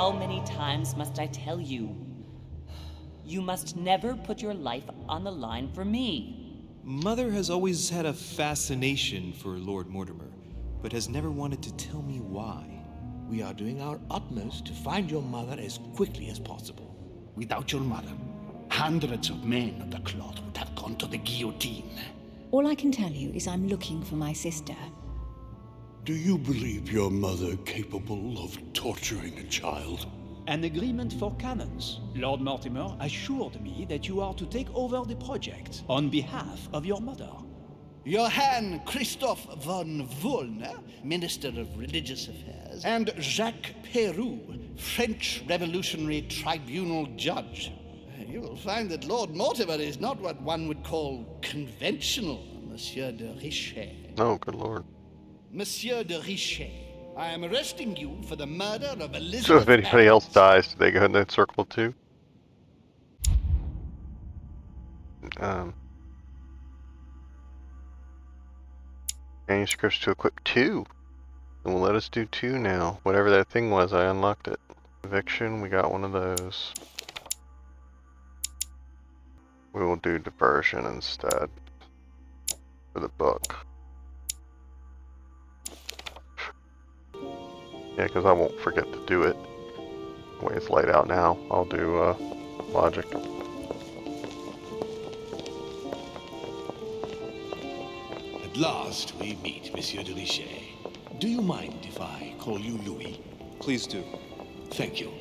How many times must I tell you? You must never put your life on the line for me. Mother has always had a fascination for Lord Mortimer, but has never wanted to tell me why. We are doing our utmost to find your mother as quickly as possible. Without your mother, hundreds of men of the cloth would have gone to the guillotine. All I can tell you is I'm looking for my sister. Do you believe your mother capable of torturing a child? An agreement for cannons. Lord Mortimer assured me that you are to take over the project on behalf of your mother. Johann Christoph von Wollner, Minister of Religious Affairs, and Jacques Peroux, French Revolutionary Tribunal Judge. You will find that Lord Mortimer is not what one would call conventional, Monsieur de Richet. Oh, good lord. Monsieur de Richet, I am arresting you for the murder of Elizabeth. So if anybody else dies, do they go in that circle too? Manuscripts to equip 2. And will let us do 2 now. Whatever that thing was, I unlocked it. Eviction, we got one of those. We will do diversion instead for the book. Yeah, because I won't forget to do it. The way it's laid out now, I'll do logic. At last we meet, Monsieur de Richet. Do you mind if I call you Louis? Please do. Thank you.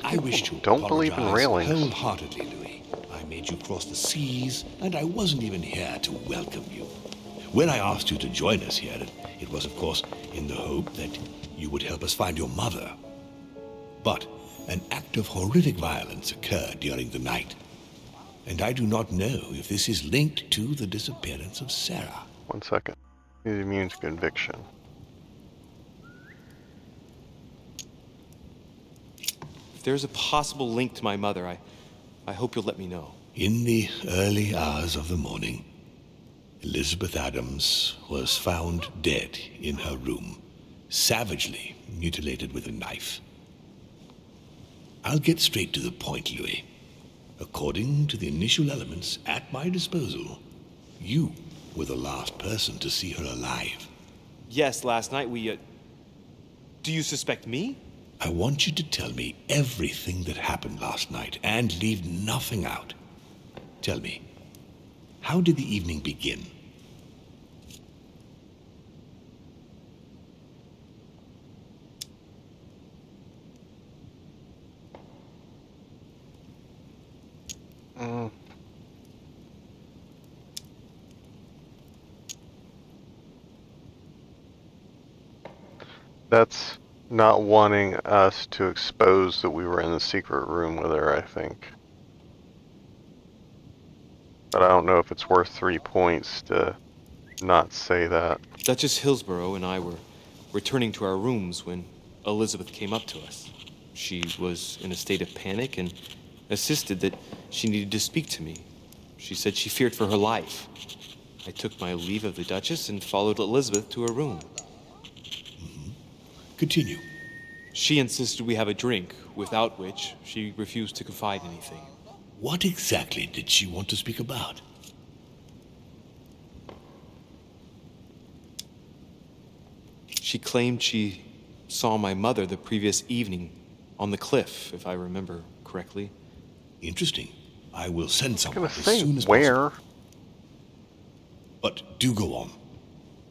I wish to don't believe in railings. Wholeheartedly, Louis. I made you cross the seas, and I wasn't even here to welcome you. When I asked you to join us here, it was, of course, in the hope that you would help us find your mother. But an act of horrific violence occurred during the night, and I do not know if this is linked to the disappearance of Sarah. 1 second. He's immune to conviction. If there's a possible link to my mother, I hope you'll let me know. In the early hours of the morning, Elizabeth Adams was found dead in her room, savagely mutilated with a knife. I'll get straight to the point, Louis. According to the initial elements at my disposal, you were the last person to see her alive. Yes, last night do you suspect me? I want you to tell me everything that happened last night and leave nothing out. Tell me, how did the evening begin? That's not wanting us to expose that we were in the secret room with her, I think. But I don't know if it's worth 3 points to not say that. Duchess Hillsborough and I were returning to our rooms when Elizabeth came up to us. She was in a state of panic and insisted that she needed to speak to me. She said she feared for her life. I took my leave of the Duchess and followed Elizabeth to her room. Continue. She insisted we have a drink, without which she refused to confide anything. What exactly did she want to speak about? She claimed she saw my mother the previous evening on the cliff, if I remember correctly. Interesting. I will send someone as say soon as where. possible. But do go on.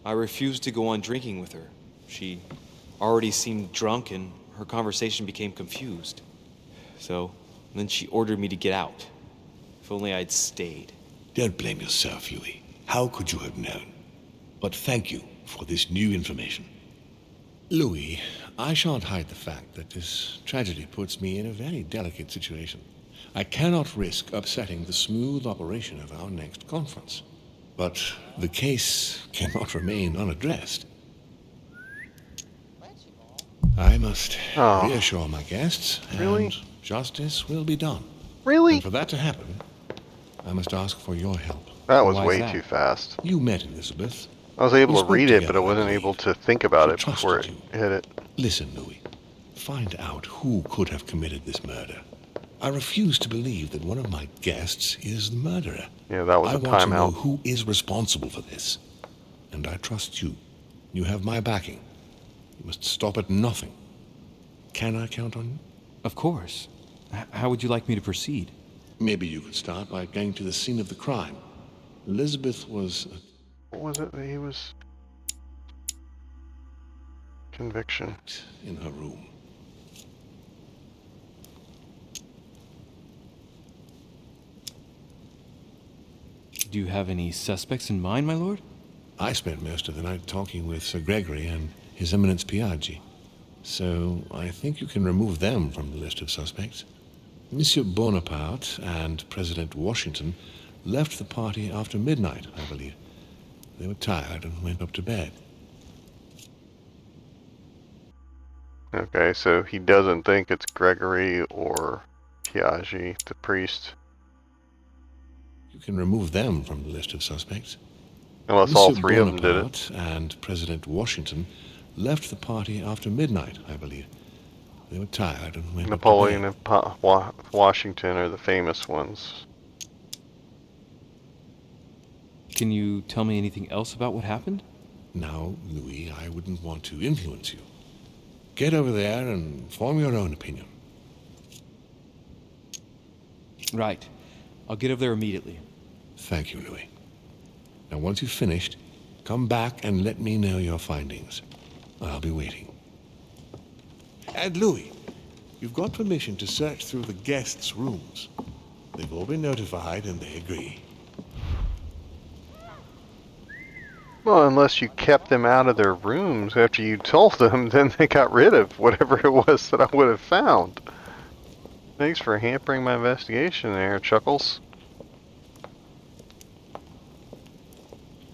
I refused to go on drinking with her. She already seemed drunk and her conversation became confused. So then she ordered me to get out. If only I'd stayed. Don't blame yourself, Louis. How could you have known? But thank you for this new information. Louis, I shan't hide the fact that this tragedy puts me in a very delicate situation. I cannot risk upsetting the smooth operation of our next conference. But the case cannot remain unaddressed. I must reassure my guests, and justice will be done. Really? And for that to happen, I must ask for your help. That was Why is way that? too fast. You met Elizabeth. I was able We to spoke read it, but I together, wasn't Louis. able to think about She it before it trusted you. hit it. Listen, Louis. Find out who could have committed this murder. I refuse to believe that one of my guests is the murderer. Yeah, that was I a want to know timeout. who is responsible for this. And I trust you. You have my backing. You must stop at nothing. Can I count on you? Of course. How would you like me to proceed? Maybe you could start by going to the scene of the crime. Elizabeth was... What was it that he was? Conviction. in her room. Do you have any suspects in mind, my lord? I spent most of the night talking with Sir Gregory and His Eminence Piaggi, so I think you can remove them from the list of suspects. Monsieur Bonaparte and President Washington left the party after midnight, I believe. They were tired and went up to bed. Okay, so he doesn't think it's Gregory or Piaggi, the priest. You can remove them from the list of suspects. Unless all three of them did it. Bonaparte and President Washington left the party after midnight, I believe. They were tired and went Napoleon up to bed. and Washington are the famous ones. Can you tell me anything else about what happened? Now, Louis, I wouldn't want to influence you. Get over there and form your own opinion. Right. I'll get over there immediately. Thank you, Louis. Now, once you've finished, come back and let me know your findings. I'll be waiting. And Louis, you've got permission to search through the guests' rooms. They've all been notified and they agree. Well, unless you kept them out of their rooms after you told them, then they got rid of whatever it was that I would have found. Thanks for hampering my investigation there, Chuckles.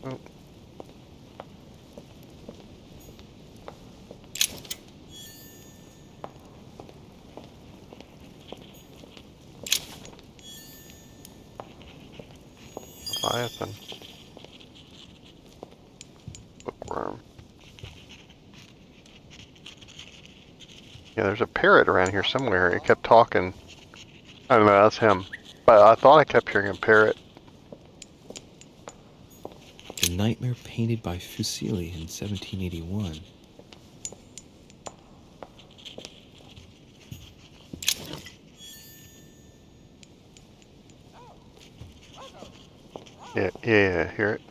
Oh. Leviathan. Bookworm. Yeah, there's a parrot around here somewhere. It kept talking. I don't know, that's him. But I thought I kept hearing a parrot. The nightmare painted by Fuseli in 1781. Yeah, hear it.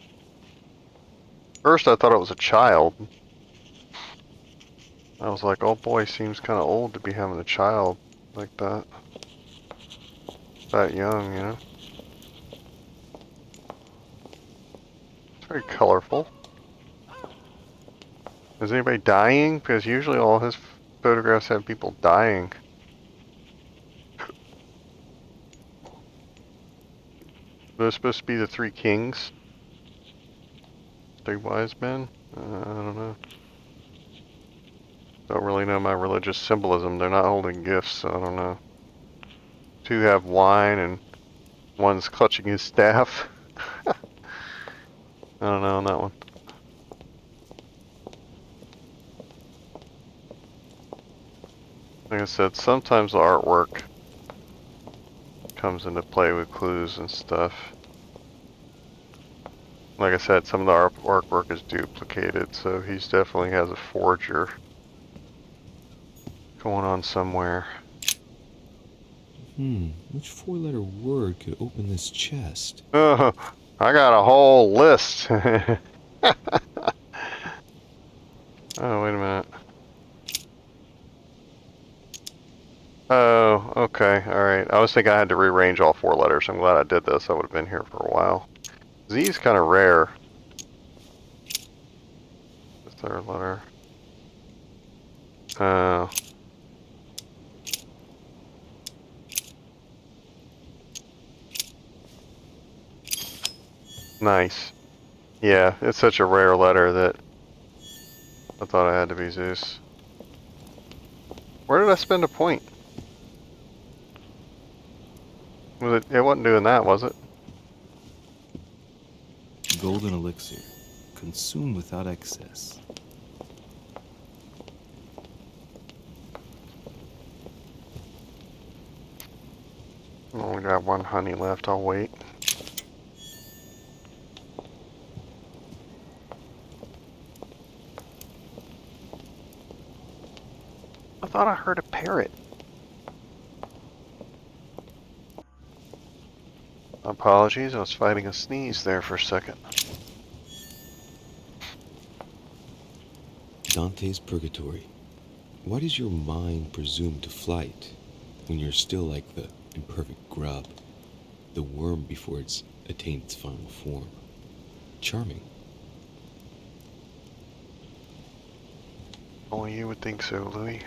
First I thought it was a child. I was like, oh boy, seems kind of old to be having a child like that. That young, you know? It's very colorful. Is anybody dying? Because usually all his photographs have people dying. Those supposed to be the three kings? Three wise men? I don't know. Don't really know my religious symbolism. They're not holding gifts, so I don't know. Two have wine and one's clutching his staff. I don't know on that one. Like I said, sometimes the artwork comes into play with clues and stuff. Like I said, some of the artwork is duplicated, so he's definitely has a forger going on somewhere. Which four-letter word could open this chest? Oh, I got a whole list. Oh, wait a minute. Oh, okay, alright. I was thinking I had to rearrange all four letters. I'm glad I did this. I would have been here for a while. Z's kind of rare. The third letter. Oh. Nice. Yeah, it's such a rare letter that I thought I had to be Zeus. Where did I spend a point? Was it wasn't doing that, was it? Golden elixir. Consumed without excess. I only got one honey left, I'll wait. I thought I heard a parrot. Apologies, I was fighting a sneeze there for a second. Dante's Purgatory. Why does your mind presume to flight when you're still like the imperfect grub, the worm before it's attained its final form? Charming. Only you would think so, Louis.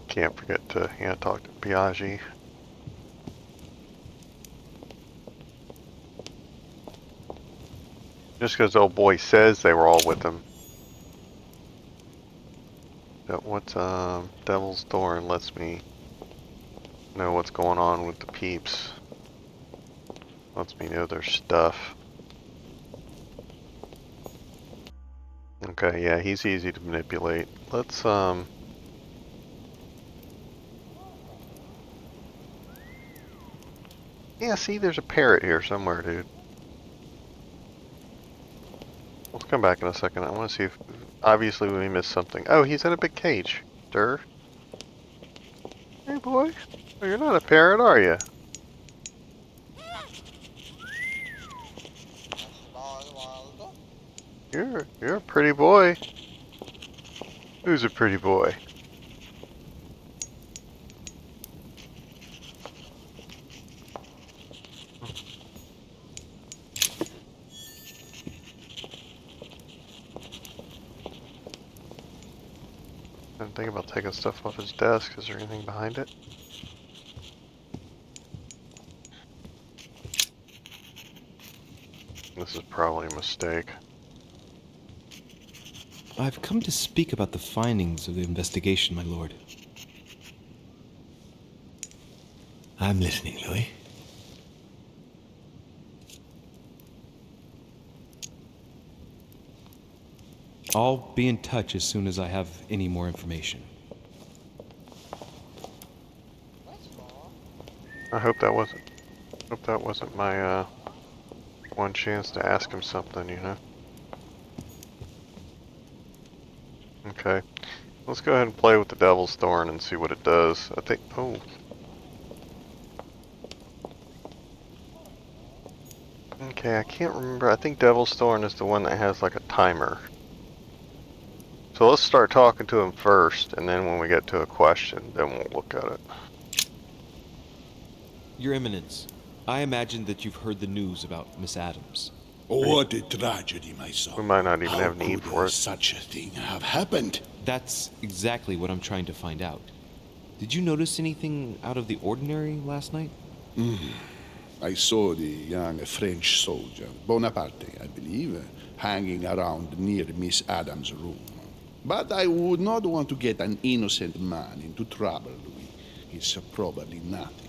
Can't forget to talk to Biaggi. Just because old boy says they were all with him. But what's Devil's Thorn lets me know what's going on with the peeps. Lets me know their stuff. Okay, yeah, he's easy to manipulate. Let's yeah, see, there's a parrot here somewhere, dude. Let's come back in a second. I want to see if... Obviously, we missed something. Oh, he's in a big cage. Durr. Hey, boy. Oh, you're not a parrot, are you? You're a pretty boy. Who's a pretty boy? I'm thinking about taking stuff off his desk. Is there anything behind it? This is probably a mistake. I've come to speak about the findings of the investigation, my lord. I'm listening, Louis. I'll be in touch as soon as I have any more information. I hope that wasn't my one chance to ask him something, you know. Okay, let's go ahead and play with the Devil's Thorn and see what it does. I think. Oh. Okay, I can't remember. I think Devil's Thorn is the one that has like a timer. So let's start talking to him first, and then when we get to a question, then we'll look at it. Your Eminence, I imagine that you've heard the news about Miss Adams. What a tragedy, my son. We might not even have need How for could it. such a thing have happened? That's exactly what I'm trying to find out. Did you notice anything out of the ordinary last night? I saw the young French soldier, Bonaparte, I believe, hanging around near Miss Adams' room. But I would not want to get an innocent man into trouble, Louis. It's probably nothing.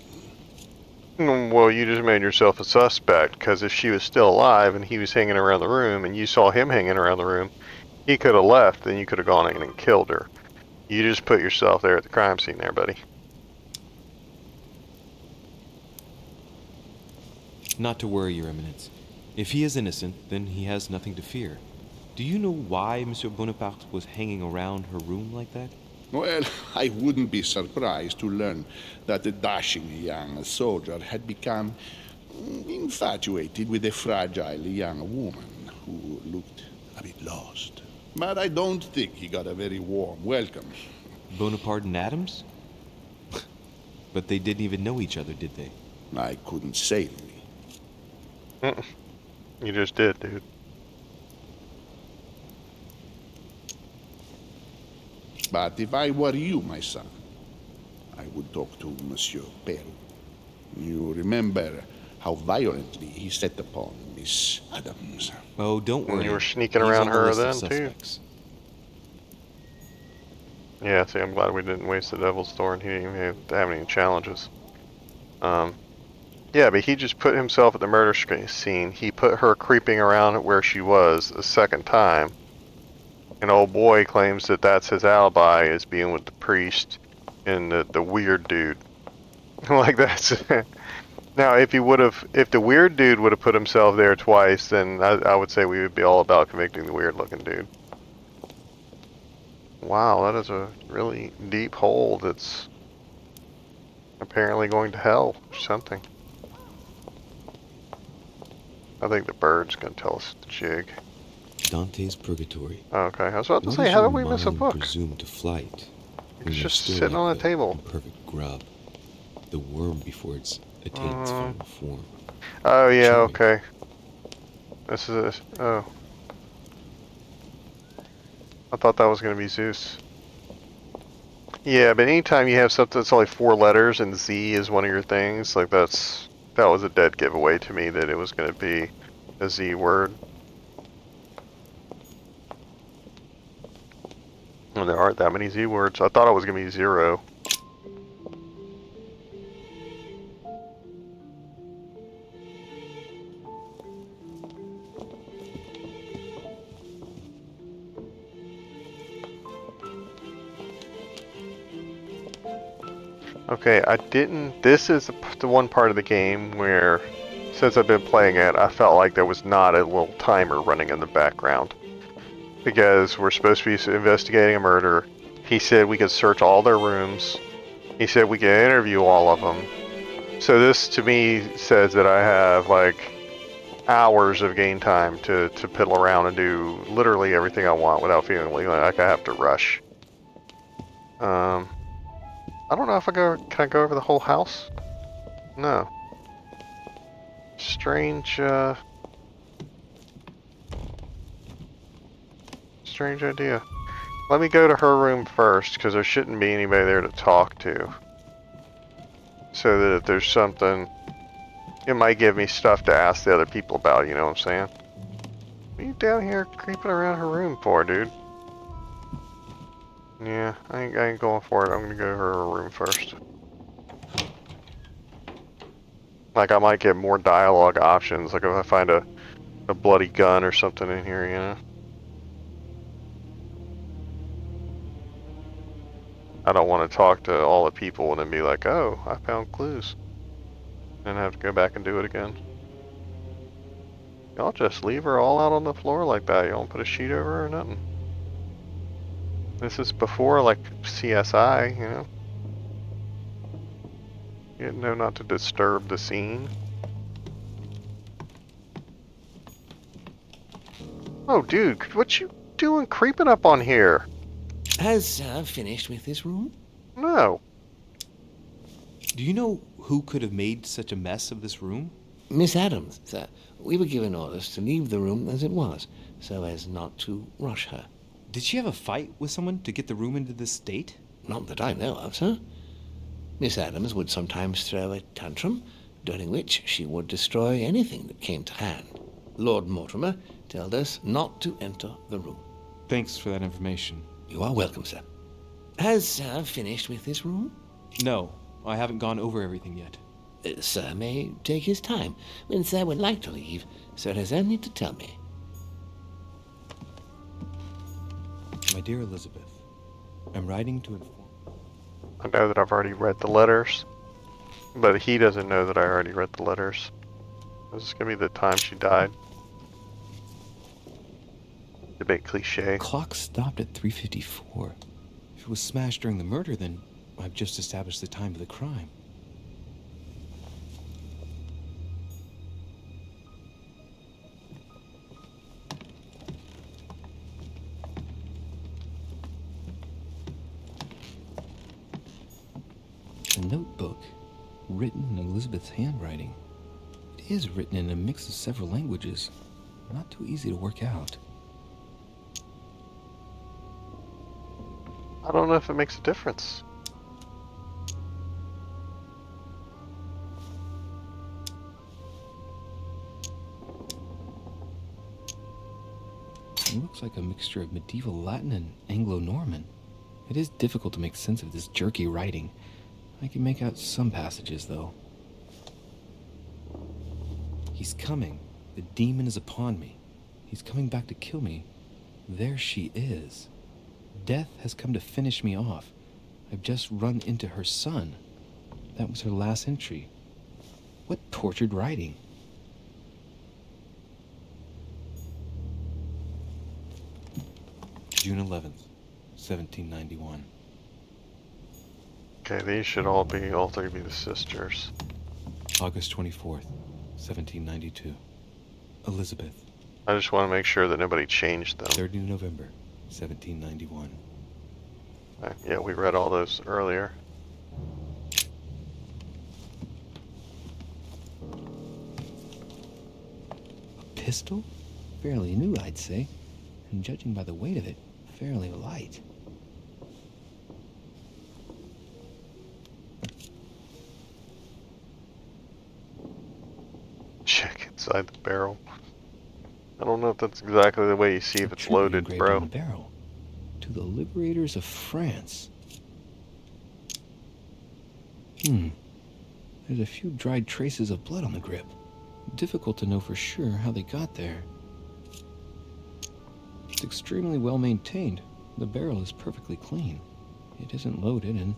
Well, you just made yourself a suspect, because if she was still alive and he was hanging around the room and you saw him hanging around the room, he could have left, then you could have gone in and killed her. You just put yourself there at the crime scene there, buddy. Not to worry, Your Eminence. If he is innocent, then he has nothing to fear. Do you know why Monsieur Bonaparte was hanging around her room like that? Well, I wouldn't be surprised to learn that the dashing young soldier had become infatuated with a fragile young woman who looked a bit lost. But I don't think he got a very warm welcome. Bonaparte and Adams? But they didn't even know each other, did they? I couldn't say, Louis. You just did, dude. But if I were you, my son, I would talk to Monsieur Peru. You remember how violently he set upon Miss Adams. Oh, don't worry. And you were sneaking He's around on the her list of then, too? suspects. Yeah, see, I'm glad we didn't waste the Devil's Thorn. He didn't even have to have any challenges. Yeah, but he just put himself at the murder scene. He put her creeping around where she was a second time. And old boy claims that that's his alibi, is being with the priest and the weird dude. Like that's... Now, if the weird dude would have put himself there twice, then I would say we would be all about convicting the weird-looking dude. Wow, that is a really deep hole that's apparently going to hell or something. I think the bird's going to tell us the jig. Dante's Purgatory. Okay, I was about to What say, is how your did we miss a mind book? presumed to flight when It's you're just still sitting like on a the table. imperfect grub, the worm before it's attained its final form? Oh yeah, Charming. okay. This is oh. I thought that was going to be Zeus. Yeah, but anytime you have something that's only 4 letters and Z is one of your things, like that was a dead giveaway to me that it was going to be a Z word. And there aren't that many Z words. I thought it was going to be 0. Okay, this is the one part of the game where, since I've been playing it, I felt like there was not a little timer running in the background. Because we're supposed to be investigating a murder. He said we could search all their rooms. He said we could interview all of them. So this, to me, says that I have, like, hours of game time to piddle around and do literally everything I want without feeling like I have to rush. I don't know if can I go over the whole house? No. Strange idea. Let me go to her room first, because there shouldn't be anybody there to talk to. So that if there's something, it might give me stuff to ask the other people about, you know what I'm saying? What are you down here creeping around her room for, dude? Yeah, I ain't going for it. I'm gonna go to her room first. Like, I might get more dialogue options, like if I find a bloody gun or something in here, you know? I don't want to talk to all the people and then be like, oh, I found clues. And have to go back and do it again. Y'all just leave her all out on the floor like that. You don't put a sheet over her or nothing. This is before, like, CSI, you know? You know not to disturb the scene. Oh, dude, what you doing creeping up on here? Has Sir finished with this room? No. Do you know who could have made such a mess of this room? Miss Adams, sir. We were given orders to leave the room as it was, so as not to rush her. Did she have a fight with someone to get the room into this state? Not that I know of, sir. Miss Adams would sometimes throw a tantrum, during which she would destroy anything that came to hand. Lord Mortimer told us not to enter the room. Thanks for that information. You are welcome, sir. Has Sir finished with this room? No, I haven't gone over everything yet. Sir may take his time. When Sir would like to leave, Sir has only to tell me. My dear Elizabeth, I'm writing to inform... I know that I've already read the letters, but he doesn't know that I already read the letters. This is gonna be the time she died. Debate cliche. The clock stopped at 3:54. If it was smashed during the murder, then I've just established the time of the crime. A notebook, written in Elizabeth's handwriting. It is written in a mix of several languages. Not too easy to work out. I don't know if it makes a difference. It looks like a mixture of medieval Latin and Anglo-Norman. It is difficult to make sense of this jerky writing. I can make out some passages, though. He's coming. The demon is upon me. He's coming back to kill me. There she is. Death has come to finish me off. I've just run into her son. That was her last entry. What tortured writing. June 11th, 1791. Okay, these should all three be the sisters. August 24th, 1792. Elizabeth. I just want to make sure that nobody changed them. 3rd November, 1791. Yeah, we read all those earlier. A pistol? Fairly new, I'd say. And judging by the weight of it, fairly light. Check inside the barrel. I don't know if that's exactly the way you see if it's loaded, Engraved bro. on the barrel. To the liberators of France. There's a few dried traces of blood on the grip. Difficult to know for sure how they got there. It's extremely well maintained. The barrel is perfectly clean. It isn't loaded, and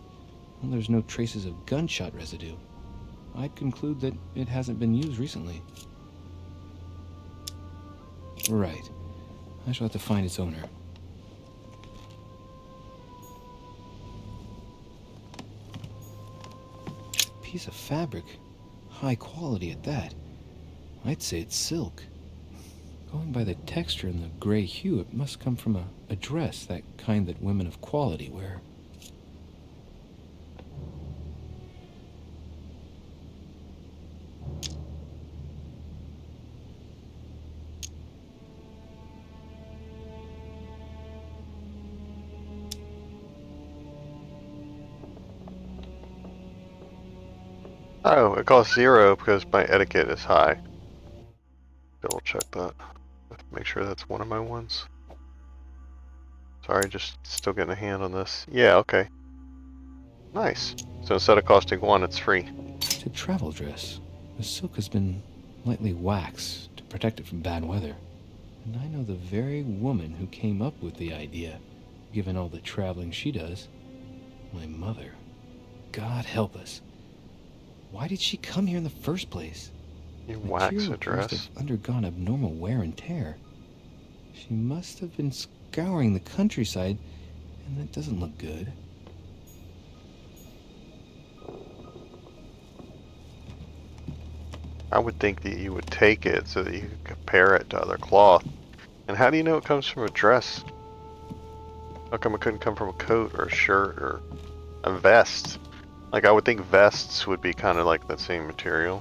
well, there's no traces of gunshot residue. I'd conclude that it hasn't been used recently. Right. I shall have to find its owner. Piece of fabric. High quality at that. I'd say it's silk. Going by the texture and the gray hue, it must come from a dress, that kind that women of quality wear. Oh, it costs 0 because my etiquette is high. Double check that. Make sure that's one of my ones. Sorry, just still getting a hand on this. Yeah, okay. Nice. So instead of costing 1, it's free. It's a travel dress. The silk has been lightly waxed to protect it from bad weather. And I know the very woman who came up with the idea, given all the traveling she does. My mother. God help us. Why did she come here in the first place? You wax a dress? Must have undergone abnormal wear and tear. She must have been scouring the countryside, and that doesn't look good. I would think that you would take it so that you could compare it to other cloth. And how do you know it comes from a dress? How come it couldn't come from a coat or a shirt or a vest? Like, I would think vests would be kind of like the same material.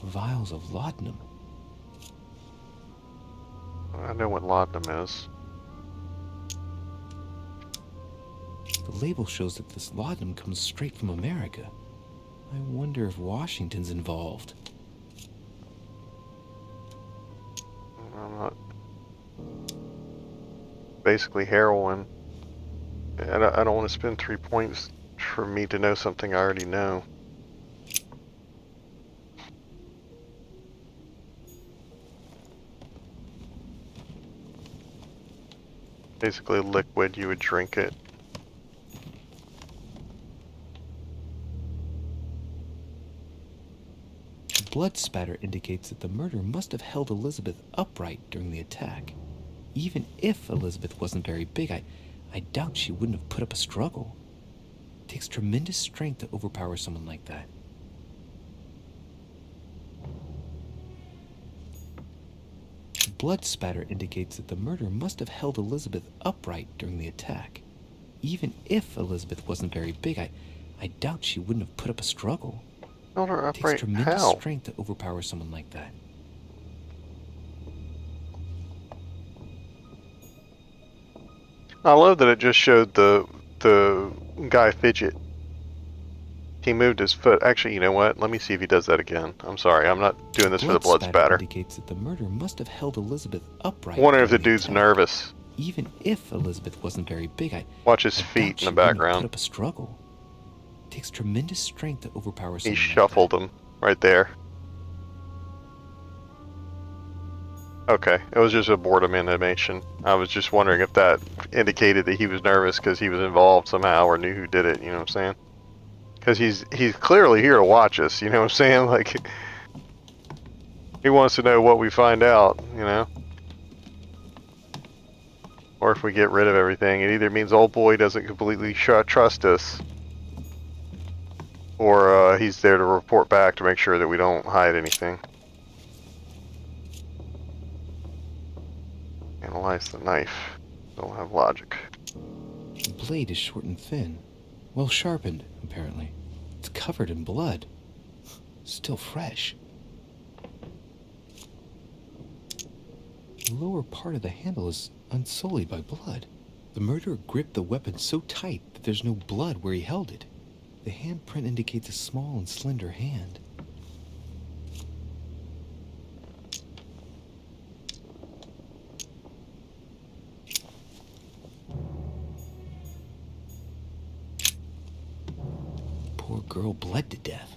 Vials of laudanum. I know what laudanum is. The label shows that this laudanum comes straight from America. I wonder if Washington's involved. I'm not... Basically heroin. I don't want to spend 3 points for me to know something I already know. Basically liquid, you would drink it. The blood spatter indicates that the murderer must have held Elizabeth upright during the attack. Even if Elizabeth wasn't very big, I doubt she wouldn't have put up a struggle. It takes tremendous strength to overpower someone like that. The blood spatter indicates that the murderer must have held Elizabeth upright during the attack. Even if Elizabeth wasn't very big, I doubt she wouldn't have put up a struggle. Held her It takes upright tremendous how? strength to overpower someone like that. I love that it just showed the guy fidget. He moved his foot. Actually, you know what? Let me see if he does that again. I'm sorry, I'm not doing this for the blood spatter. Indicates that the murderer must have held Elizabeth upright. I wonder if the during dude's attack. nervous. Even if Elizabeth wasn't very big, Watch his I doubt feet in she the wouldn't have background. Put up a struggle. It takes tremendous strength to overpower He someone. shuffled him right there. Okay, it was just a boredom animation. I was just wondering if that indicated that he was nervous because he was involved somehow or knew who did it, you know what I'm saying? Because he's clearly here to watch us, you know what I'm saying? Like, he wants to know what we find out, you know? Or if we get rid of everything. It either means old boy doesn't completely trust us, or he's there to report back to make sure that we don't hide anything. Analyze the knife. Don't have logic. The blade is short and thin. Well sharpened, apparently. It's covered in blood. Still fresh. The lower part of the handle is unsullied by blood. The murderer gripped the weapon so tight that there's no blood where he held it. The handprint indicates a small and slender hand. Poor girl bled to death.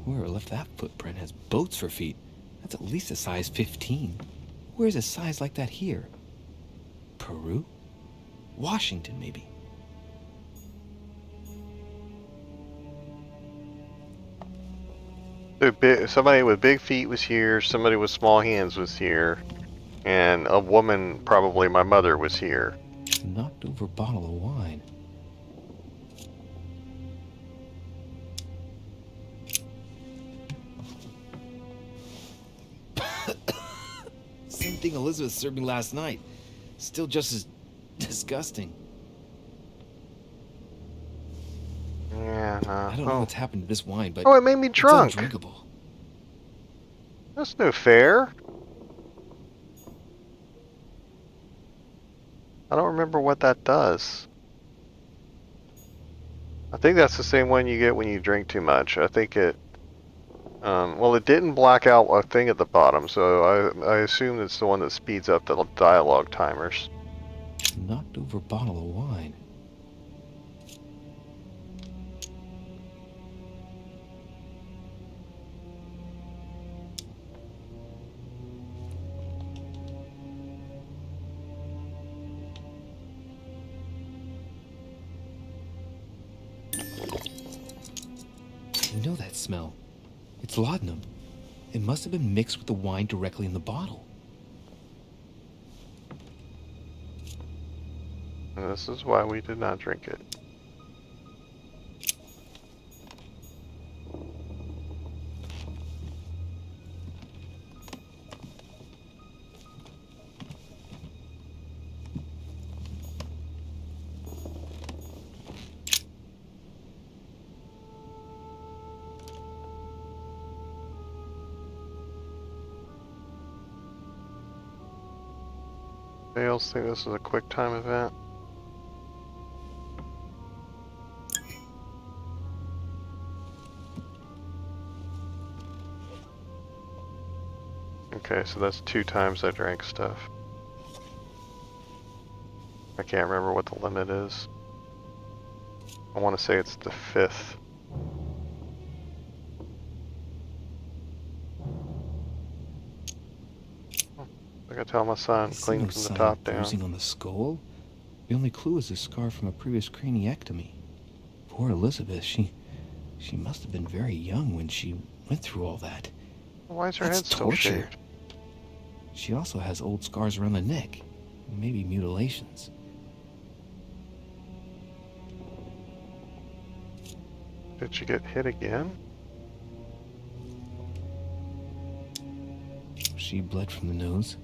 Whoever left that footprint has boats for feet. That's at least a size 15. Where's a size like that here? Peru? Washington, maybe. Somebody with big feet was here, somebody with small hands was here, and a woman, probably my mother, was here. Knocked over bottle of wine. Same thing Elizabeth served me last night. Still just as disgusting. Yeah, no. I don't know what's happened to this wine, but oh, it made me drunk. It's undrinkable. That's no fair. I don't remember what that does. I think that's the same one you get when you drink too much. I think it... well, it didn't black out a thing at the bottom, so I assume it's the one that speeds up the dialogue timers. Knocked over bottle of wine. I know that smell. It's laudanum. It must have been mixed with the wine directly in the bottle. And this is why we did not drink it. Anybody else think this is a quick time event? Okay, so that's 2 times I drank stuff. I can't remember what the limit is. I want to say it's the 5th. I gotta tell my son, clean from the top down. Bruising on the skull? The only clue is a scar from a previous craniectomy. Poor Elizabeth, she must have been very young when she went through all that. Why is her head still shaved? She also has old scars around the neck. Maybe mutilations. Did she get hit again? She bled from the nose.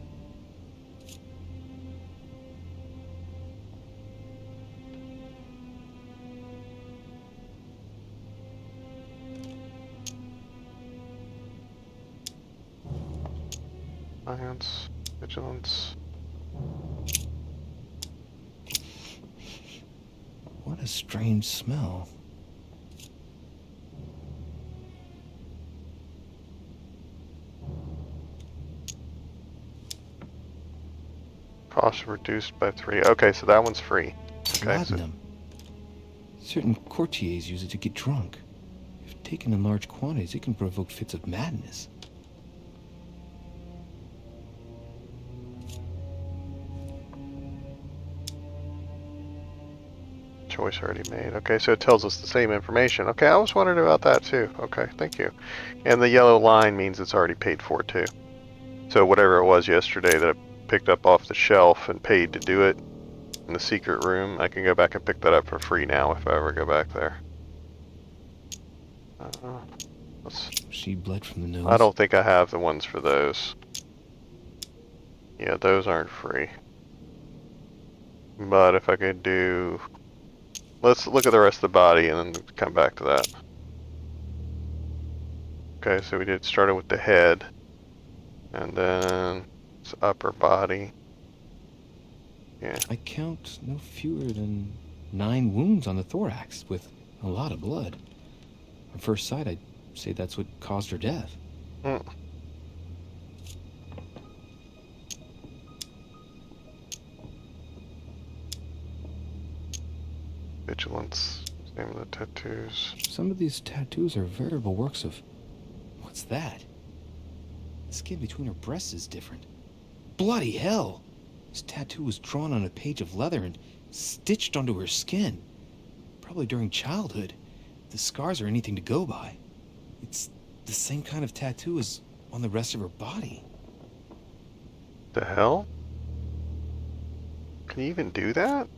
Science, vigilance. What a strange smell. Cost reduced by 3. Okay, so that one's free. Okay, Laudanum. Certain courtiers use it to get drunk. If taken in large quantities, it can provoke fits of madness. Choice already made. Okay, so it tells us the same information. Okay, I was wondering about that too. Okay, thank you. And the yellow line means it's already paid for too. So whatever it was yesterday that I picked up off the shelf and paid to do it in the secret room, I can go back and pick that up for free now if I ever go back there. She bled from the nose. I don't think I have the ones for those. Yeah, those aren't free. But if I could do... Let's look at the rest of the body and then come back to that. Okay, so we did started with the head. And then it's upper body. Yeah. I count no fewer than 9 wounds on the thorax with a lot of blood. On first sight, I'd say that's what caused her death. Vigilance. Name of the tattoos. Some of these tattoos are veritable works of... What's that? The skin between her breasts is different. Bloody hell! This tattoo was drawn on a page of leather and stitched onto her skin. Probably during childhood. If the scars are anything to go by. It's the same kind of tattoo as on the rest of her body. The hell? Can you even do that?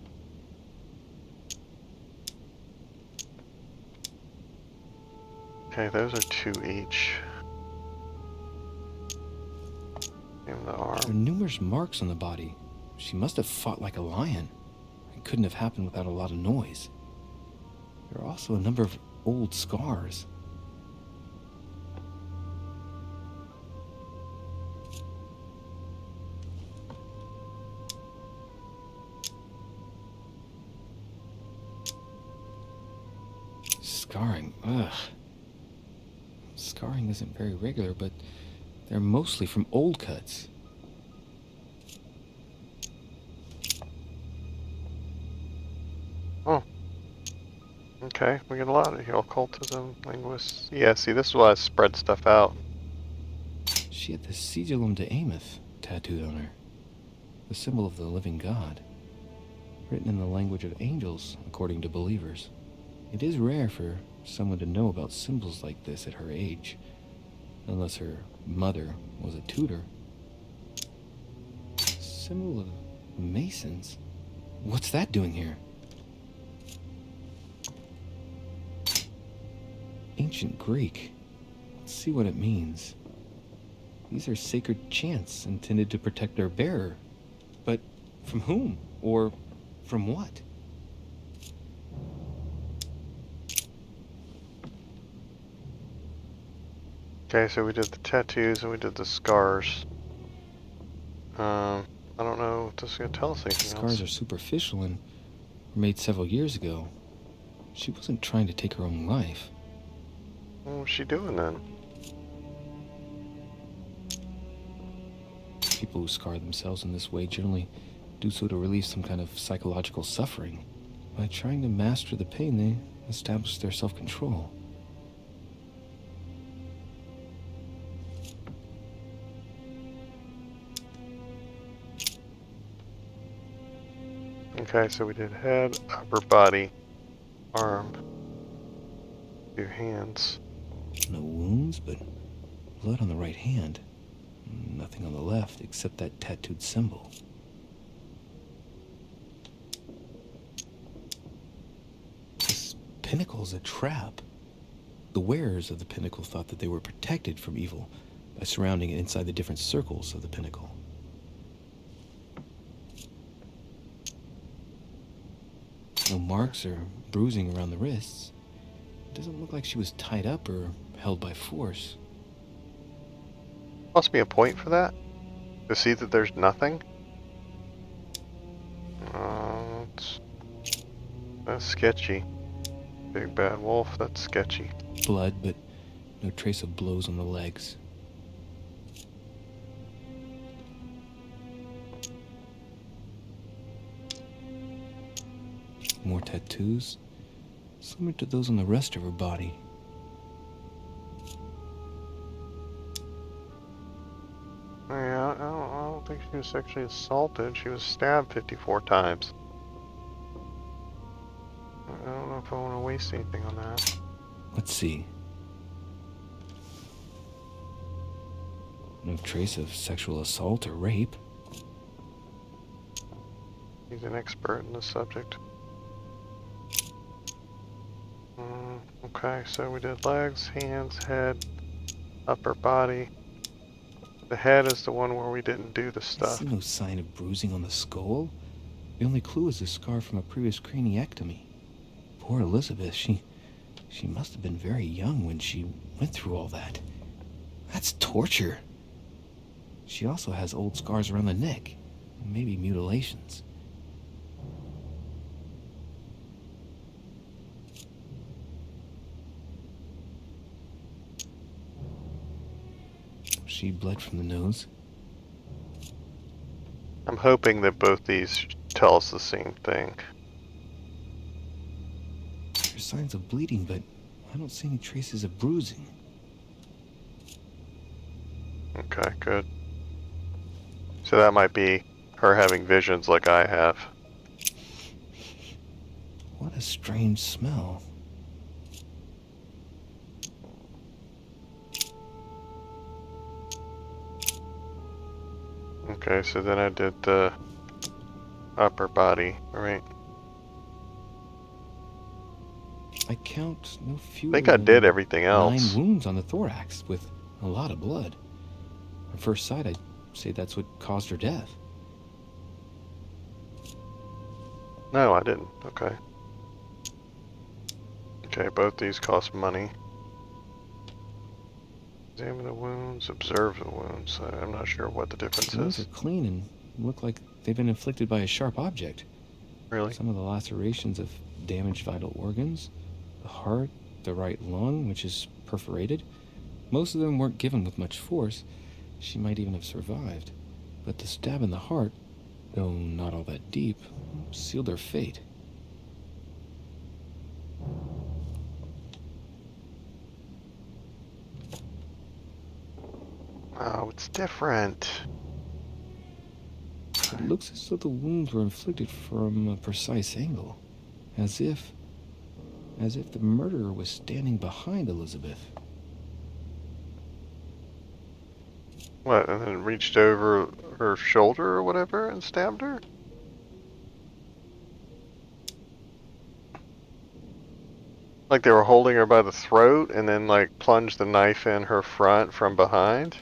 Okay, those are 2 each. And the arm. There are numerous marks on the body. She must have fought like a lion. It couldn't have happened without a lot of noise. There are also a number of old scars. Scarring, ugh. Scarring isn't very regular, but they're mostly from old cuts. Oh. Okay, we get a lot of here. Occultism, linguists. Yeah, see, this is why I spread stuff out. She had the sigillum de Ameth tattooed on her. The symbol of the living God. Written in the language of angels, according to believers. It is rare for someone to know about symbols like this at her age. Unless her mother was a tutor. Symbol of Masons? What's that doing here? Ancient Greek. Let's see what it means. These are sacred chants intended to protect their bearer. But from whom? Or from what? Okay, so we did the tattoos and we did the scars. I don't know if this is going to tell us anything else. Scars are superficial and were made several years ago. She wasn't trying to take her own life. What was she doing then? People who scar themselves in this way generally do so to relieve some kind of psychological suffering. By trying to master the pain, they establish their self-control. Okay, so we did head, upper body, arm, 2 hands. No wounds, but blood on the right hand. Nothing on the left except that tattooed symbol. This pinnacle is a trap. The wearers of the pinnacle thought that they were protected from evil by surrounding it inside the different circles of the pinnacle. No marks or bruising around the wrists. It doesn't look like she was tied up or held by force. Must be a point for that? To see that there's nothing? That's sketchy. Big bad wolf, that's sketchy. Blood, but no trace of blows on the legs. More tattoos, similar to those on the rest of her body. think she was sexually assaulted. She was stabbed 54 times. I don't know if I want to waste anything on that. Let's see. No trace of sexual assault or rape. He's an expert in this subject. Okay, so we did legs, hands, head, upper body. The head is the one where we didn't do the I stuff. see no sign of bruising on the skull. The only clue is a scar from a previous craniectomy. Poor Elizabeth, she must have been very young when she went through all that. That's torture. She also has old scars around the neck, maybe mutilations. She bled from the nose. I'm hoping that both these tell us the same thing. There's signs of bleeding, but I don't see any traces of bruising. Okay, good. So that might be her having visions like I have. What a strange smell. Okay, so then I did the upper body, right? I count no fewer I think I than did everything else. 9 wounds on the thorax with a lot of blood. At first sight, I'd say that's what caused her death. No, I didn't. Okay. Okay, both these cost money. Examine the wounds, observe the wounds. I'm not sure what the difference The wounds is. are clean and look like they've been inflicted by a sharp object. Really? Some of the lacerations have damaged vital organs, the heart, the right lung, which is perforated. Most of them weren't given with much force. She might even have survived. But the stab in the heart, though not all that deep, sealed her fate. Oh, it's different. It looks as though the wounds were inflicted from a precise angle, as if the murderer was standing behind Elizabeth. What, and then reached over her shoulder or whatever and stabbed her? Like they were holding her by the throat and then like plunged the knife in her front from behind?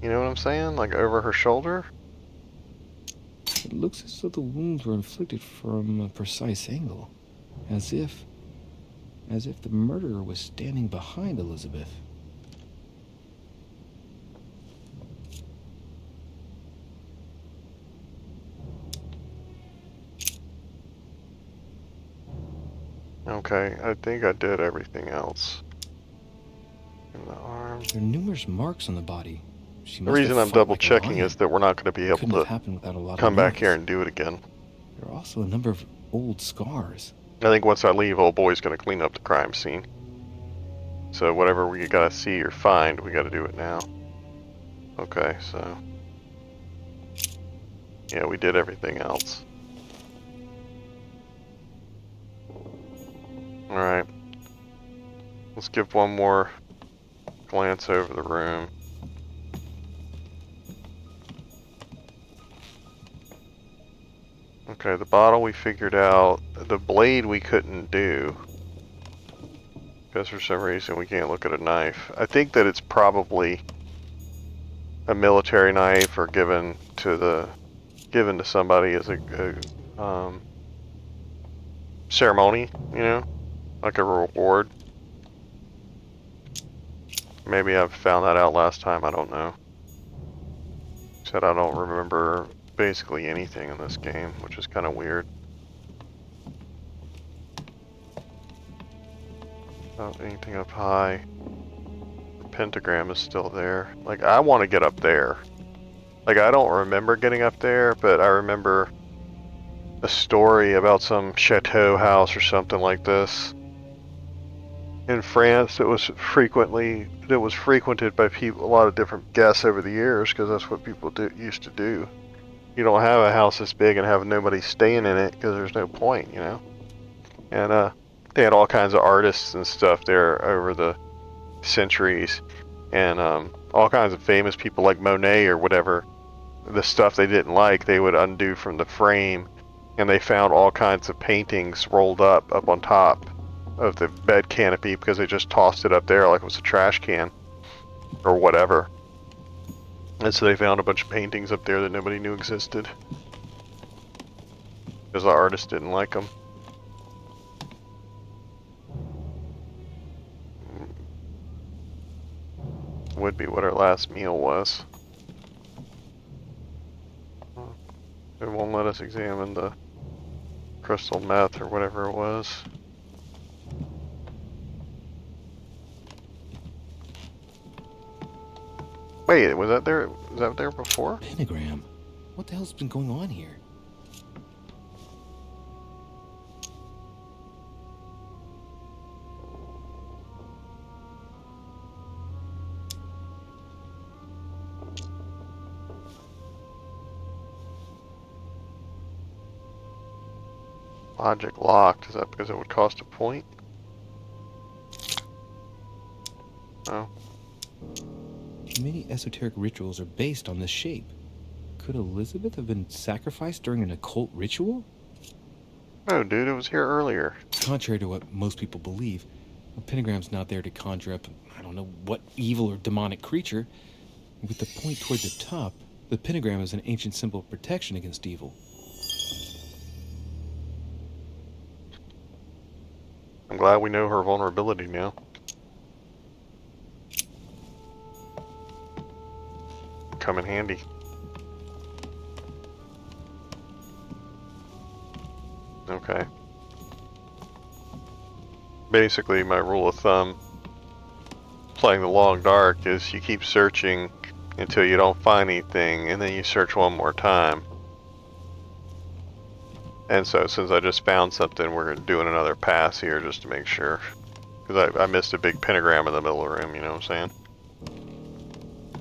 You know what I'm saying? Like over her shoulder? It looks as though the wounds were inflicted from a precise angle, as if the murderer was standing behind Elizabeth. Okay, I think I did everything else. In the arm. There are numerous marks on the body. She The must reason have I'm fought double like a checking lion. is that we're not going to be able Couldn't have to happened without a lot come of back noise. here and do it again. There are also a number of old scars. I think once I leave, old boy's going to clean up the crime scene. So whatever we gotta see or find, we gotta do it now. Okay, so... yeah, we did everything else. Alright. Let's give one more glance over the room. Okay, the bottle we figured out. The blade we couldn't do. Because for some reason we can't look at a knife. I think that it's probably a military knife or given to somebody as a ceremony, you know, like a reward. Maybe I've found that out last time, I don't know. Said I don't remember basically anything in this game, which is kind of weird. Not anything up high. The pentagram is still there. Like, I want to get up there. Like, I don't remember getting up there, but I remember a story about some chateau house or something like this. In France, it was frequented by people, a lot of different guests over the years, because that's what people used to do. You don't have a house this big and have nobody staying in it because there's no point, you know. And they had all kinds of artists and stuff there over the centuries, and all kinds of famous people like Monet or whatever. The stuff they didn't like, they would undo from the frame, and they found all kinds of paintings rolled up on top of the bed canopy because they just tossed it up there like it was a trash can or whatever. And so they found a bunch of paintings up there that nobody knew existed because the artist didn't like them. Would be what our last meal was. It won't let us examine the crystal meth or whatever it was. Wait, was that there before? Pentagram? What the hell's been going on here? Logic locked. Is that because it would cost a point? Oh. Many esoteric rituals are based on this shape. Could Elizabeth have been sacrificed during an occult ritual? No, dude, it was here earlier. Contrary to what most people believe, a pentagram's not there to conjure up, I don't know what evil or demonic creature. With the point toward the top, the pentagram is an ancient symbol of protection against evil. I'm glad we know her vulnerability now. Come in handy. Okay. Basically, my rule of thumb playing the long dark is you keep searching until you don't find anything, and then you search one more time. And so, since I just found something, we're doing another pass here just to make sure. Because I missed a big pentagram in the middle of the room, you know what I'm saying?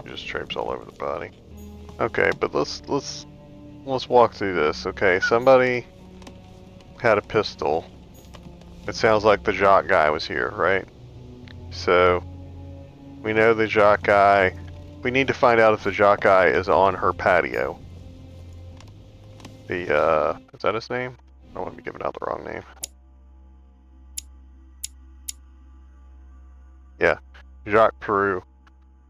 Just drapes all over the body. Okay, but let's walk through this. Okay, somebody had a pistol. It sounds like the Jacques guy was here, right? So we know the Jacques guy. We need to find out if the Jacques guy is on her patio. The is that his name? I don't want to be giving out the wrong name. Yeah, Jacques Peru.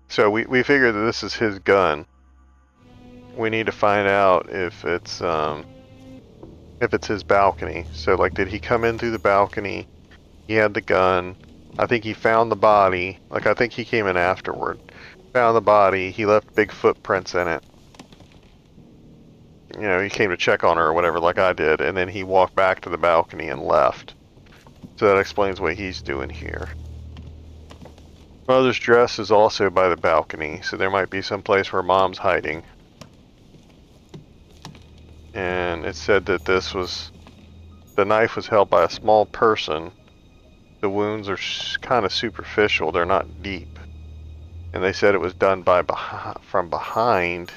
So we figured that this is his gun. We need to find out if it's his balcony. So like, did he come in through the balcony? He had the gun. I think he found the body. Like, I think he came in afterward. Found the body. He left big footprints in it. You know, he came to check on her or whatever, like I did, and then he walked back to the balcony and left. So that explains what he's doing here. Mother's dress is also by the balcony, so there might be some place where Mom's hiding. And it said that the knife was held by a small person. The wounds are kind of superficial, they're not deep. And they said it was done from behind.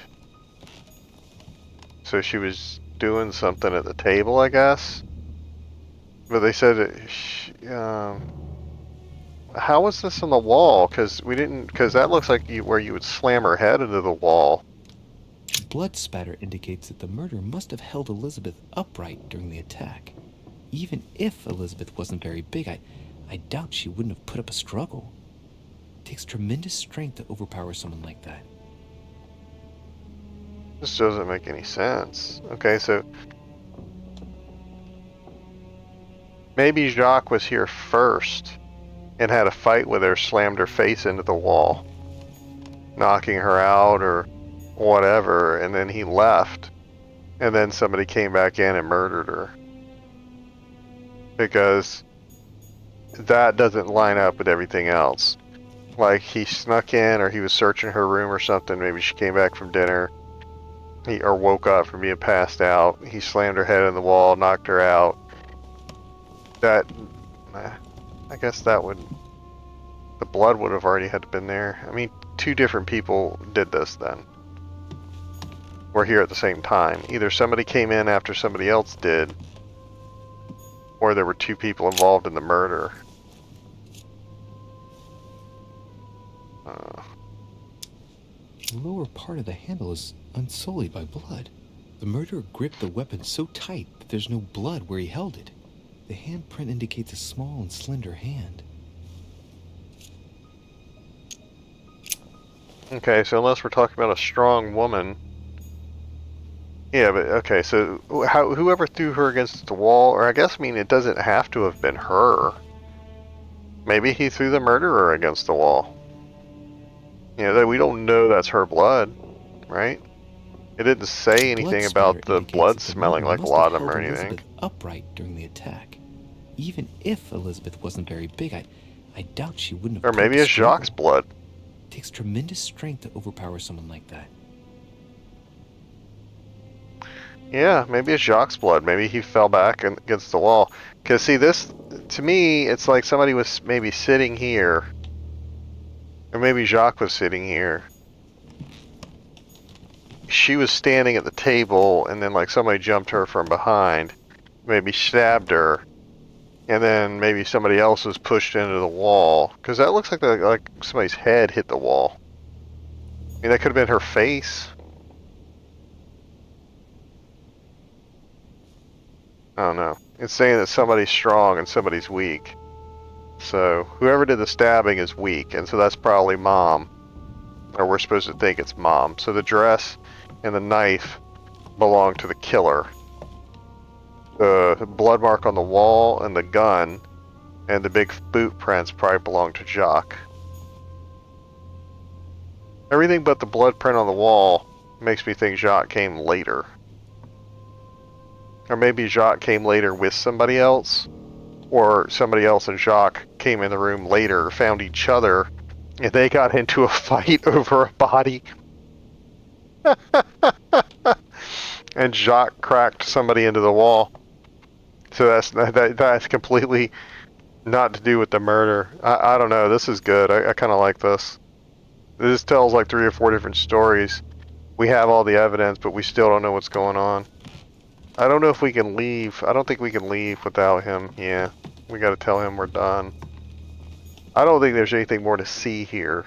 So she was doing something at the table, I guess. But they said how was this on the wall? Because that looks like where you would slam her head into the wall. Blood spatter indicates that the murderer must have held Elizabeth upright during the attack. Even if Elizabeth wasn't very big, I doubt she wouldn't have put up a struggle. It takes tremendous strength to overpower someone like that. This doesn't make any sense. Okay, so maybe Jacques was here first and had a fight with her, slammed her face into the wall, knocking her out or whatever, and then he left, and then somebody came back in and murdered her. Because that doesn't line up with everything else. Like, he snuck in, or he was searching her room or something. Maybe she came back from dinner, or woke up from being passed out. He slammed her head in the wall, knocked her out. I guess that would the blood would have already had to been there. I mean, two different people did this then. We're here at the same time. Either somebody came in after somebody else did, or there were two people involved in the murder. The lower part of the handle is unsullied by blood. The murderer gripped the weapon so tight that there's no blood where he held it. The handprint indicates a small and slender hand. Okay, so unless we're talking about a strong woman... Yeah, but okay, so whoever threw her against the wall, or I guess, I mean, it doesn't have to have been her. Maybe he threw the murderer against the wall. You know, we don't know that's her blood, right? It didn't say anything about the blood smelling like laudanum or anything. Elizabeth upright during the attack. Even if Elizabeth wasn't very big, I doubt she wouldn't have. Or maybe it's Jacques' blood. It takes tremendous strength to overpower someone like that. Yeah, maybe it's Jacques' blood. Maybe he fell back against the wall. Because, see, this, to me, it's like somebody was maybe sitting here. Or maybe Jacques was sitting here. She was standing at the table, and then, like, somebody jumped her from behind. Maybe stabbed her. And then maybe somebody else was pushed into the wall. Because that looks like somebody's head hit the wall. I mean, that could have been her face. I don't know. It's saying that somebody's strong and somebody's weak. So, whoever did the stabbing is weak, and so that's probably Mom. Or we're supposed to think it's Mom. So the dress and the knife belong to the killer. The blood mark on the wall and the gun and the big boot prints probably belong to Jacques. Everything but the blood print on the wall makes me think Jacques came later. Or maybe Jacques came later with somebody else. Or somebody else and Jacques came in the room later, found each other, and they got into a fight over a body. And Jacques cracked somebody into the wall. So that's completely not to do with the murder. I don't know. This is good. I kind of like this. This tells like 3 or 4 different stories. We have all the evidence, but we still don't know what's going on. I don't know if we can leave. I don't think we can leave without him. Yeah, we got to tell him we're done. I don't think there's anything more to see here.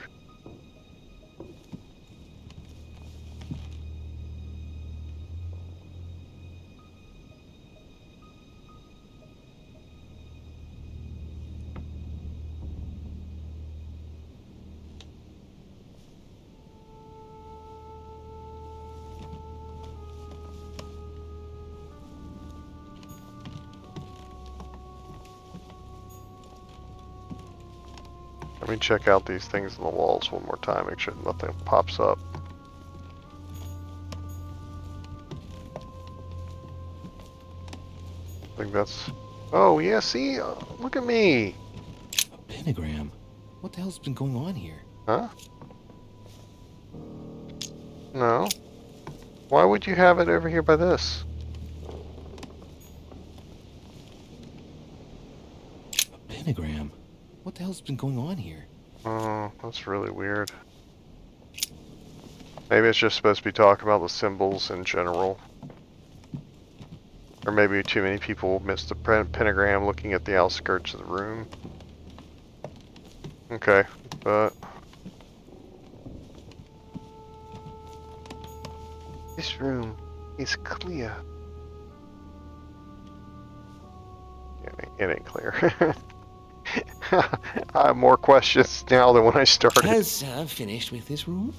Let me check out these things on the walls one more time, make sure nothing pops up. I think that's... Oh, yeah, see? Look at me! A pentagram? What the hell's been going on here? Huh? No. Why would you have it over here by this? A pentagram? What the hell's been going on here? Oh, that's really weird. Maybe it's just supposed to be talking about the symbols in general. Or maybe too many people missed the pentagram looking at the outskirts of the room. Okay, but... This room is clear. It ain't clear. I have more questions now than when I started. Has Sir finished with this room?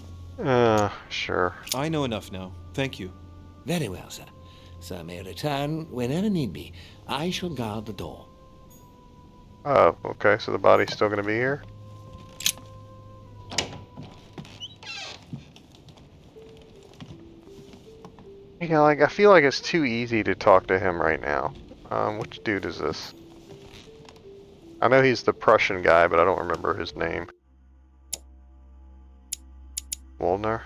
Sure. I know enough now. Thank you. Very well, sir. Sir may return whenever need be. I shall guard the door. Oh, okay, so the body's still gonna be here? Yeah, like, I feel like it's too easy to talk to him right now. Which dude is this? I know he's the Prussian guy, but I don't remember his name. Wollner?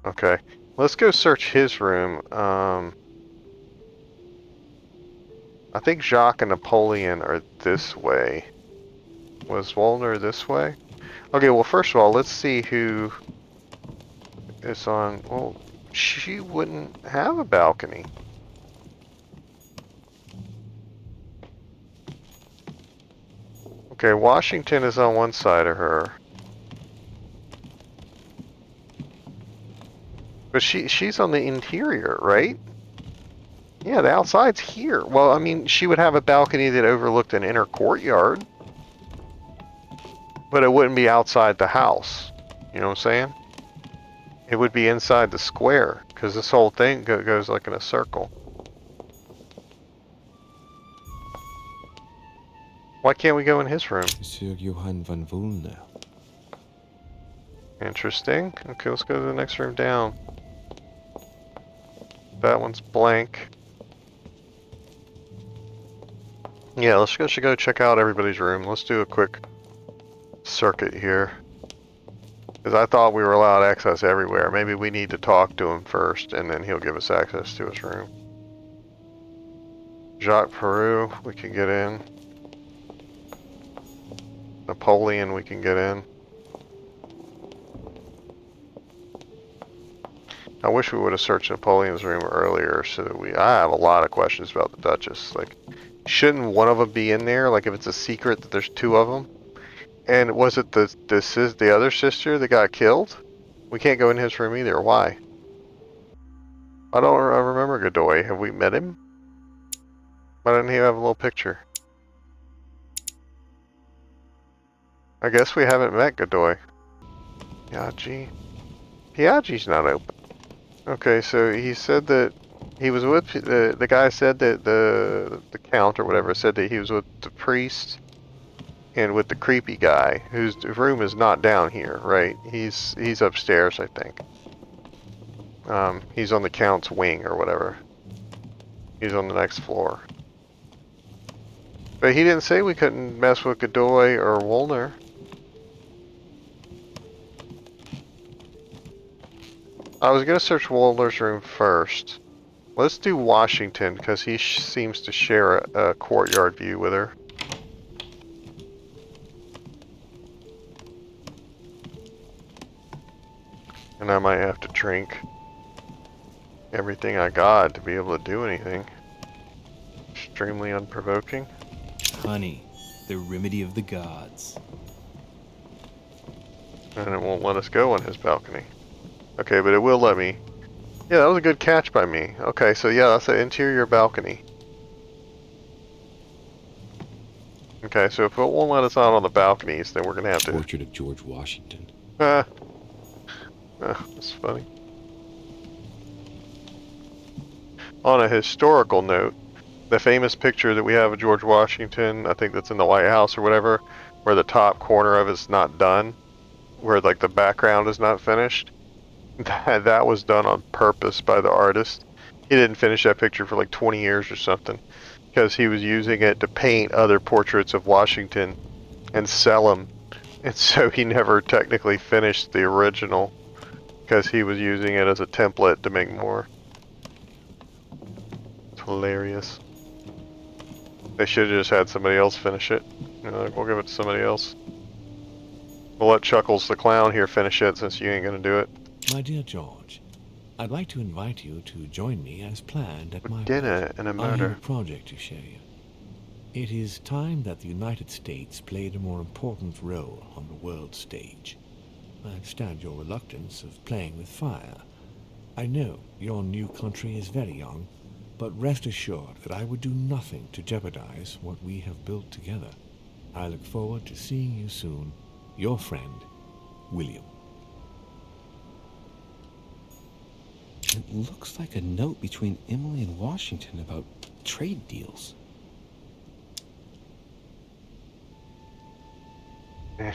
Okay. Let's go search his room. I think Jacques and Napoleon are this way. Was Wolner this way? Okay, well, first of all, let's see who is on... Well, she wouldn't have a balcony. Okay, Washington is on one side of her. But she's on the interior, right? Yeah, the outside's here. Well, I mean, she would have a balcony that overlooked an inner courtyard. But it wouldn't be outside the house. You know what I'm saying? It would be inside the square, because this whole thing goes like in a circle. Why can't we go in his room? Monsieur Johann von Wulner. Interesting. Okay, let's go to the next room down. That one's blank. Yeah, should go check out everybody's room. Let's do a quick circuit here. Because I thought we were allowed access everywhere. Maybe we need to talk to him first, and then he'll give us access to his room. Jacques Peru, we can get in. Napoleon, we can get in. I wish we would have searched Napoleon's room earlier so that I have a lot of questions about the Duchess. Like, shouldn't one of them be in there? Like, if it's a secret that there's two of them? And was it the other sister that got killed? We can't go in his room either. Why? I don't remember Godoy. Have we met him? Why didn't he have a little picture? I guess we haven't met Godoy. Piaggi. Piaggi's not open. Okay, so he said that he was with the guy said that the count or whatever said that he was with the priest and with the creepy guy whose room is not down here, right? He's upstairs, I think. He's on the count's wing or whatever. He's on the next floor. But he didn't say we couldn't mess with Godoy or Wolner. I was going to search Wolner's room first. Let's do Washington, because he seems to share a courtyard view with her. And I might have to drink everything I got to be able to do anything. Extremely unprovoking. Honey, the remedy of the gods. And it won't let us go on his balcony. Okay, but it will let me. Yeah, that was a good catch by me. Okay, so yeah, that's an interior balcony. Okay, so if it won't let us out on the balconies, then we're going to have to... Portrait of George Washington. That's funny. On a historical note, the famous picture that we have of George Washington, I think that's in the White House or whatever, where the top corner of it's not done, where like the background is not finished, that was done on purpose by the artist. He didn't finish that picture for like 20 years or something, because he was using it to paint other portraits of Washington and sell them, and so he never technically finished the original, because he was using it as a template to make more. It's hilarious. They should have just had somebody else finish it. You know, like, we'll give it to somebody else. We'll let Chuckles the Clown here finish it, since you ain't gonna do it. My dear George, I'd like to invite you to join me as planned at my dinner and a I murder. have a project to show you. It is time that the United States played a more important role on the world stage. I understand your reluctance of playing with fire. I know your new country is very young, but rest assured that I would do nothing to jeopardize what we have built together. I look forward to seeing you soon. Your friend, William. It looks like a note between Emily and Washington about trade deals. The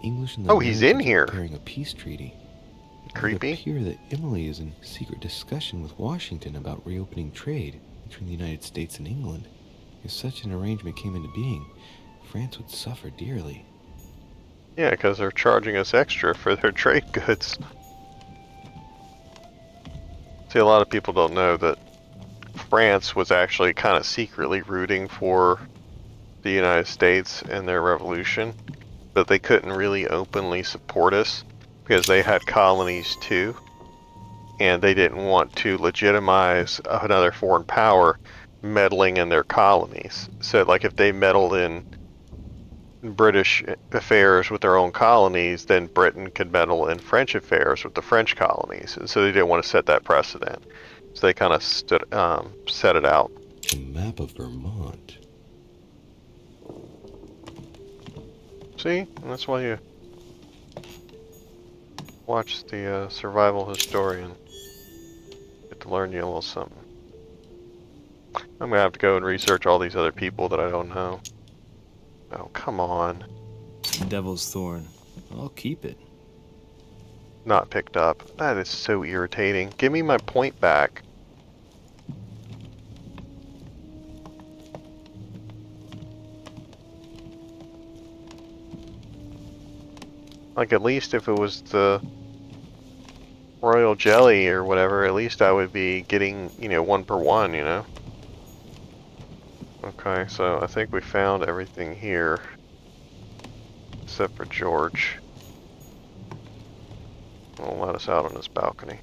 English and the Oh, he's in Americans are here. preparing a peace treaty. Creepy. It would appear that Emily is in secret discussion with Washington about reopening trade between the United States and England. If such an arrangement came into being, France would suffer dearly. Yeah, because they're charging us extra for their trade goods. See, a lot of people don't know that France was actually kind of secretly rooting for the the United States and their revolution, but they couldn't really openly support us because they had colonies too, and they didn't want to legitimize another foreign power meddling in their colonies. So, like, if they meddled in British affairs with their own colonies, then Britain could meddle in French affairs with the French colonies, and so they didn't want to set that precedent. So they kind of set it out. A map of Vermont. See, and that's why you watch the Survival Historian. Get to learn you a little something. I'm gonna have to go and research all these other people that I don't know. Oh, come on. Devil's Thorn. I'll keep it. Not picked up. That is so irritating. Give me my point back. Like, at least if it was the royal jelly or whatever, at least I would be getting, you know, 1 per 1, you know? Okay, so I think we found everything here. Except for George. Won't let us out on this balcony.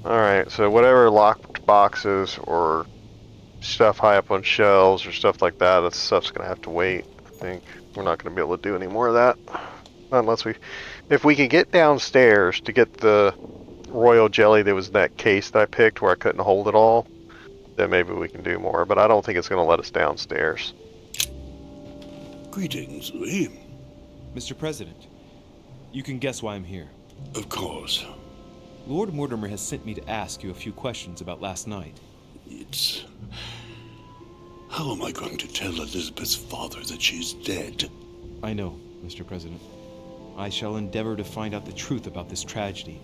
Alright, so whatever locked boxes or stuff high up on shelves or stuff like that, that stuff's gonna have to wait, I think. We're not gonna be able to do any more of that. Unless if we can get downstairs to get the royal jelly that was in that case that I picked where I couldn't hold it all, then maybe we can do more, but I don't think it's gonna let us downstairs. Greetings, Louis. Mr. President, you can guess why I'm here. Of course. Lord Mortimer has sent me to ask you a few questions about last night. It's... How am I going to tell Elizabeth's father that she's dead? I know, Mr. President. I shall endeavor to find out the truth about this tragedy.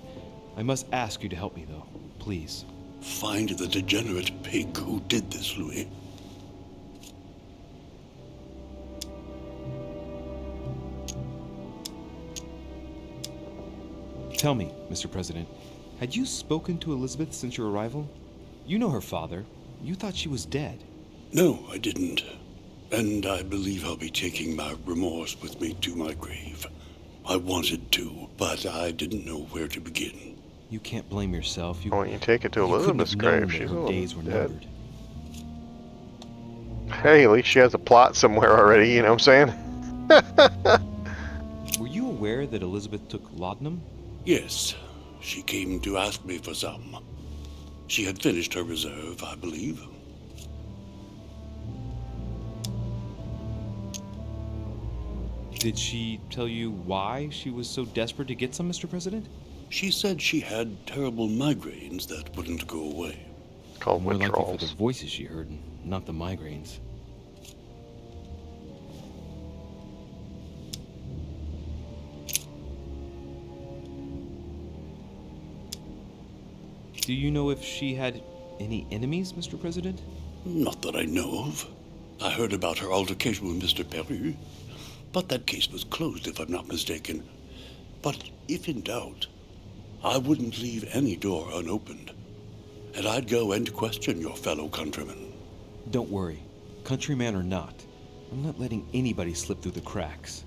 I must ask you to help me, though. Please. Find the degenerate pig who did this, Louis. Tell me, Mr. President, had you spoken to Elizabeth since your arrival? You know her father. You thought she was dead. No, I didn't. And I believe I'll be taking my remorse with me to my grave. I wanted to, but I didn't know where to begin. You can't blame yourself. Why don't you take it to Elizabeth's grave? She's her days were dead. numbered. Hey, at least she has a plot somewhere already, you know what I'm saying? Were you aware that Elizabeth took laudanum? Yes, she came to ask me for some. She had finished her reserve, I believe. Did she tell you why she was so desperate to get some, Mr. President? She said she had terrible migraines that wouldn't go away. Called More likely for the withdrawals. voices she heard, not the migraines. Do you know if she had any enemies, Mr. President? Not that I know of. I heard about her altercation with Mr. Perry, but that case was closed if I'm not mistaken. But if in doubt, I wouldn't leave any door unopened, and I'd go and question your fellow countrymen. Don't worry, countryman or not, I'm not letting anybody slip through the cracks.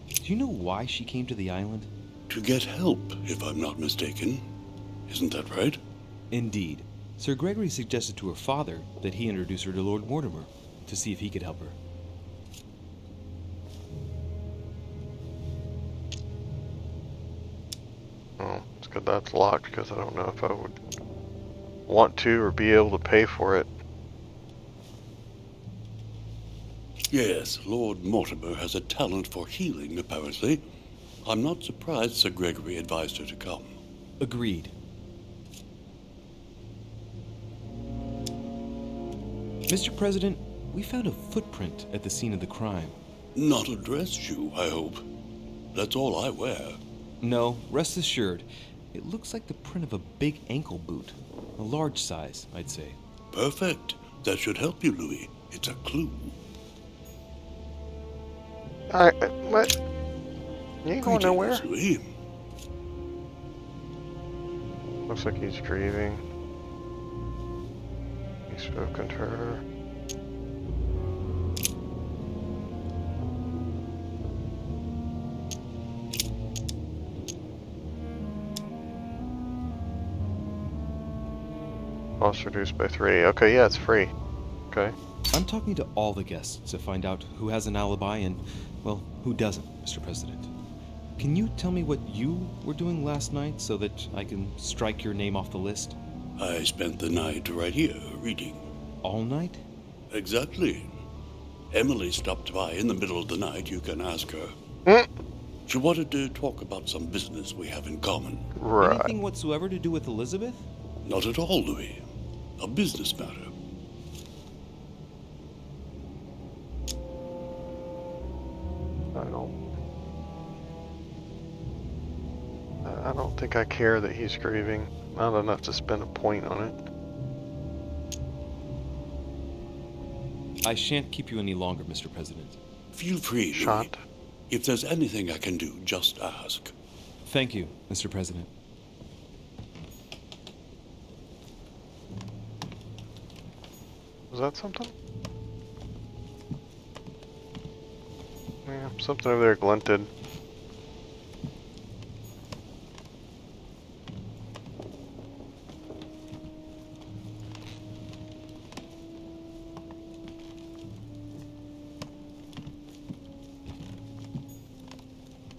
Do you know why she came to the island? To get help, if I'm not mistaken. Isn't that right? Indeed. Sir Gregory suggested to her father that he introduce her to Lord Mortimer to see if he could help her. Oh, it's good that's locked because I don't know if I would want to or be able to pay for it. Yes, Lord Mortimer has a talent for healing, apparently. I'm not surprised Sir Gregory advised her to come. Agreed. Mr. President, we found a footprint at the scene of the crime. Not a dress shoe, I hope. That's all I wear. No, rest assured, it looks like the print of a big ankle boot. A large size, I'd say. Perfect. That should help you, Louis. It's a clue. What? You ain't going nowhere. Louis. Looks like he's grieving. He's spoken to her. Cost reduced by 3. Okay, yeah, it's free. Okay. I'm talking to all the guests to find out who has an alibi and, well, who doesn't, Mr. President. Can you tell me what you were doing last night so that I can strike your name off the list? I spent the night right here, reading. All night? Exactly. Emily stopped by in the middle of the night, you can ask her. She wanted to talk about some business we have in common. Right. Anything whatsoever to do with Elizabeth? Not at all, Louis. A business matter. I don't think I care that he's grieving. Not enough to spend a point on it. I shan't keep you any longer, Mr. President. Feel free, Louis. Shot. If there's anything I can do, just ask. Thank you, Mr. President. Was that something? Yeah, something over there glinted.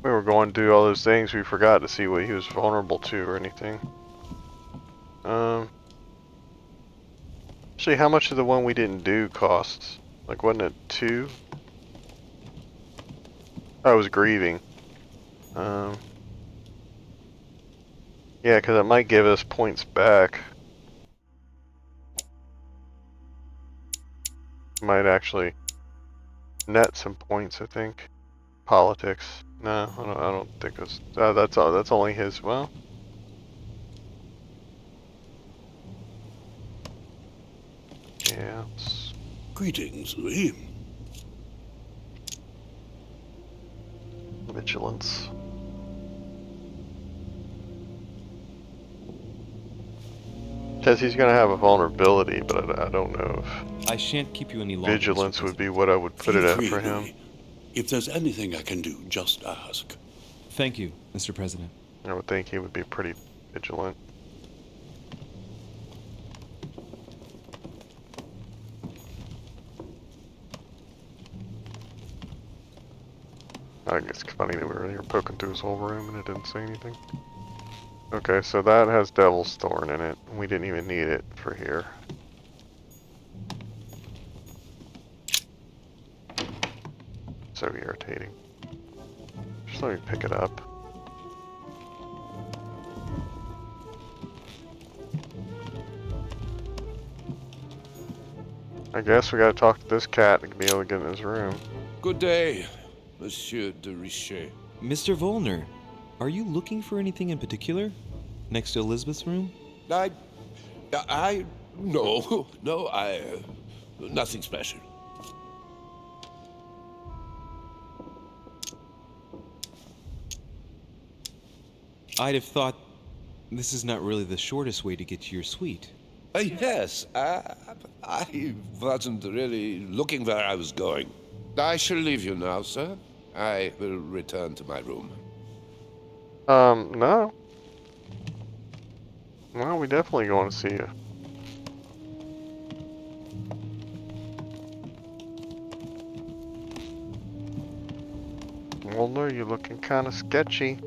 We were going to do all those things, we forgot to see what he was vulnerable to or anything. Actually, how much of the one we didn't do costs? Like, wasn't it 2? Oh, it was grieving. Yeah, because it might give us points back. Might actually net some points, I think. Politics. No, I don't think it's. That's all. That's only his. Well. Yeah. Greetings, Louis. Vigilance. Says he's gonna have a vulnerability, but I don't know if I shan't keep you any longer. vigilance would be what I would put it at for him. Louis. If there's anything I can do, just ask. Thank you, Mr. President. I would think he would be pretty vigilant. I guess it's funny that we were here poking through his whole room and it didn't say anything. Okay, so that has Devil's Thorn in it. We didn't even need it for here. So irritating. Just let me pick it up. I guess we gotta talk to this cat to be able to get in his room. Good day, Monsieur de Richet. Mr. Volner, are you looking for anything in particular? Next to Elizabeth's room? No, nothing special. I'd have thought this is not really the shortest way to get to your suite. Yes, I wasn't really looking where I was going. I shall leave you now, sir. I will return to my room. No. Well, we definitely going to see you. Well, no, you're looking kind of sketchy.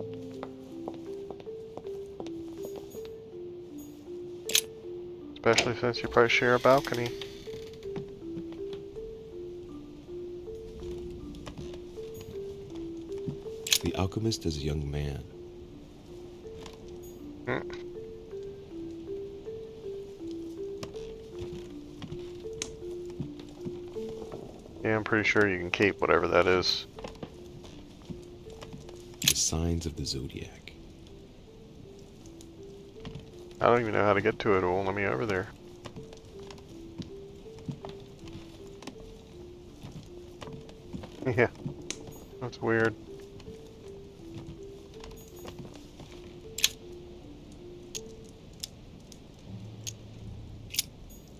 Especially since you probably share a balcony. The alchemist is a young man. Yeah, I'm pretty sure you can keep whatever that is. The signs of the zodiac. I don't even know how to get to it. It won't let me over there. Yeah, that's weird.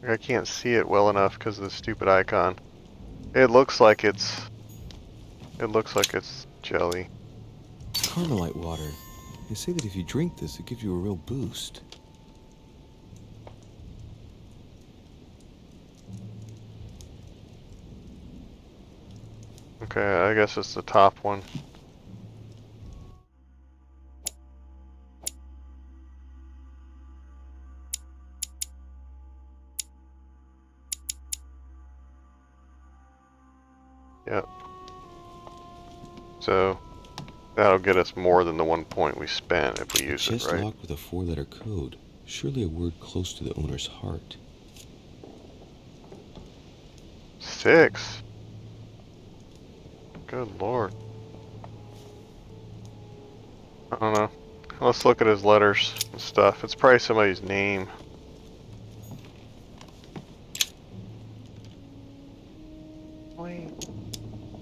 I can't see it well enough because of the stupid icon. It looks like it's jelly. Carmelite water. They say that if you drink this, it gives you a real boost. Okay, I guess it's the top one. Yep. So that'll get us more than the 1 point we spent if we use it, Chest right? locked with a 4-letter code. Surely a word close to the owner's heart. 6. Good lord. I don't know. Let's look at his letters and stuff. It's probably somebody's name. Wait.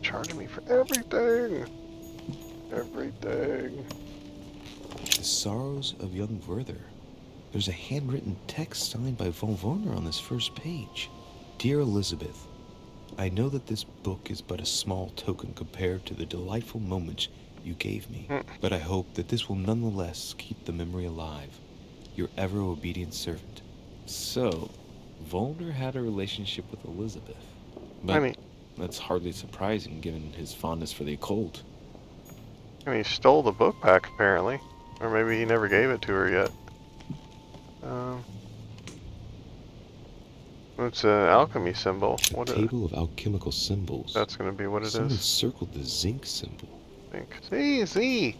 Charging me for everything. Everything. The Sorrows of Young Werther. There's a handwritten text signed by von Werner on this first page. Dear Elizabeth, I know that this book is but a small token compared to the delightful moments you gave me, but I hope that this will nonetheless keep the memory alive. Your ever obedient servant. So, Volner had a relationship with Elizabeth. But I mean, that's hardly surprising given his fondness for the occult. he stole the book back apparently. Or maybe he never gave it to her yet. It's an alchemy symbol. What Table of alchemical symbols. That's gonna be what it Someone is. circled the zinc symbol. Z.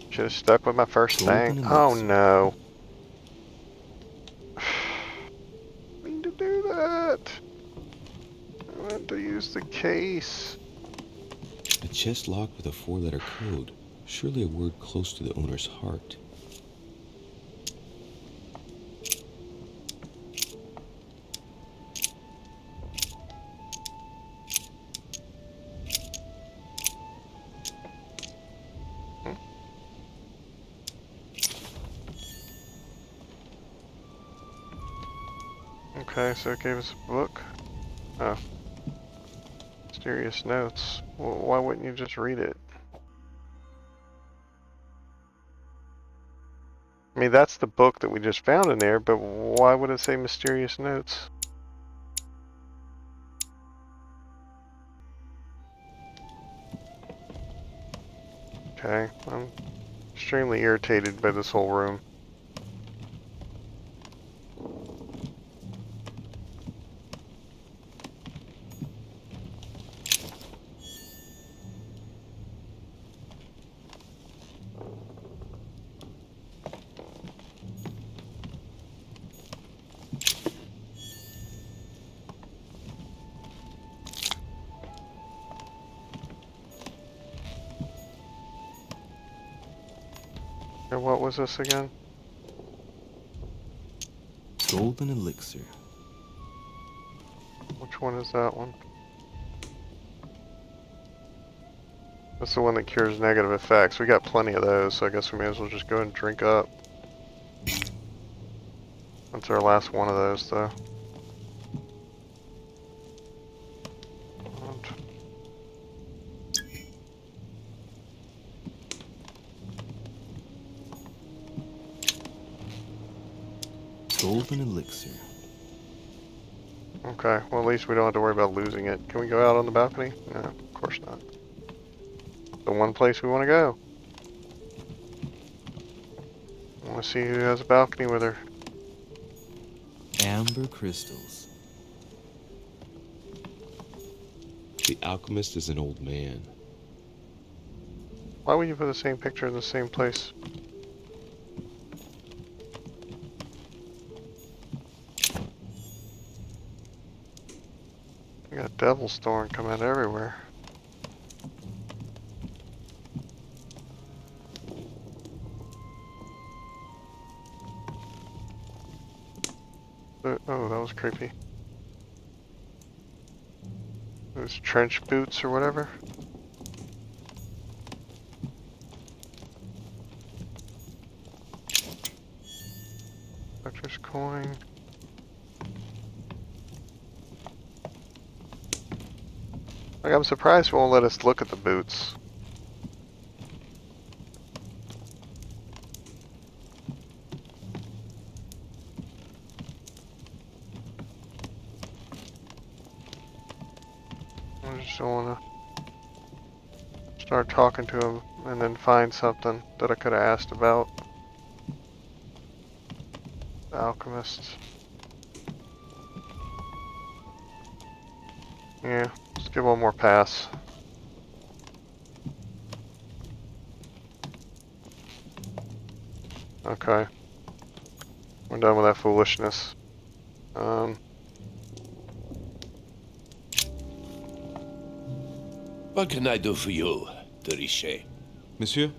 Should have stuck with my first Golden thing. elixir. Oh no. I mean to do that. I meant to use the case. A chest locked with a 4-letter code. Surely a word close to the owner's heart. Okay, so it gave us a book. Oh. Mysterious notes. Well, why wouldn't you just read it? I mean, that's the book that we just found in there, but why would it say mysterious notes? Okay, I'm extremely irritated by this whole room. And what was this again? Golden elixir. Which one is that one? That's the one that cures negative effects. We got plenty of those, so I guess we may as well just go and drink up. That's our last one of those, though. Golden elixir. Okay, well at least we don't have to worry about losing it. Can we go out on the balcony? No, of course not. The one place we want to go. I want to see who has a balcony with her. Amber crystals. The alchemist is an old man. Why would you put the same picture in the same place? We got Devil's Thorn coming out everywhere. Oh, that was creepy. Those trench boots or whatever. Collector's coin. Like, I'm surprised he won't let us look at the boots. I just don't want to start talking to him and then find something that I could have asked about. The alchemists. Yeah, let's give one more pass. Okay. We're done with that foolishness. What can I do for you, de Richet? Monsieur,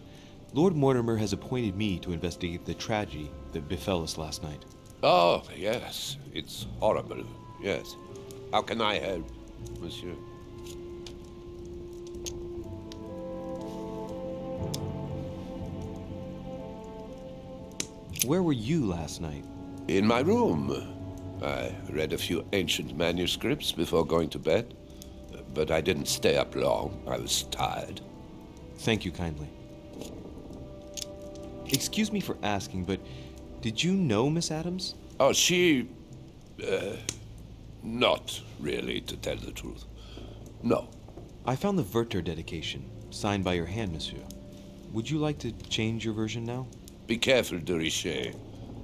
Lord Mortimer has appointed me to investigate the tragedy that befell us last night. Oh, yes. It's horrible. Yes. How can I help, monsieur? Where were you last night? In my room. I read a few ancient manuscripts before going to bed. But I didn't stay up long. I was tired. Thank you kindly. Excuse me for asking, but did you know Miss Adams? Oh, she... not really, to tell the truth. No. I found the Werther dedication, signed by your hand, monsieur. Would you like to change your version now? Be careful, de Richet.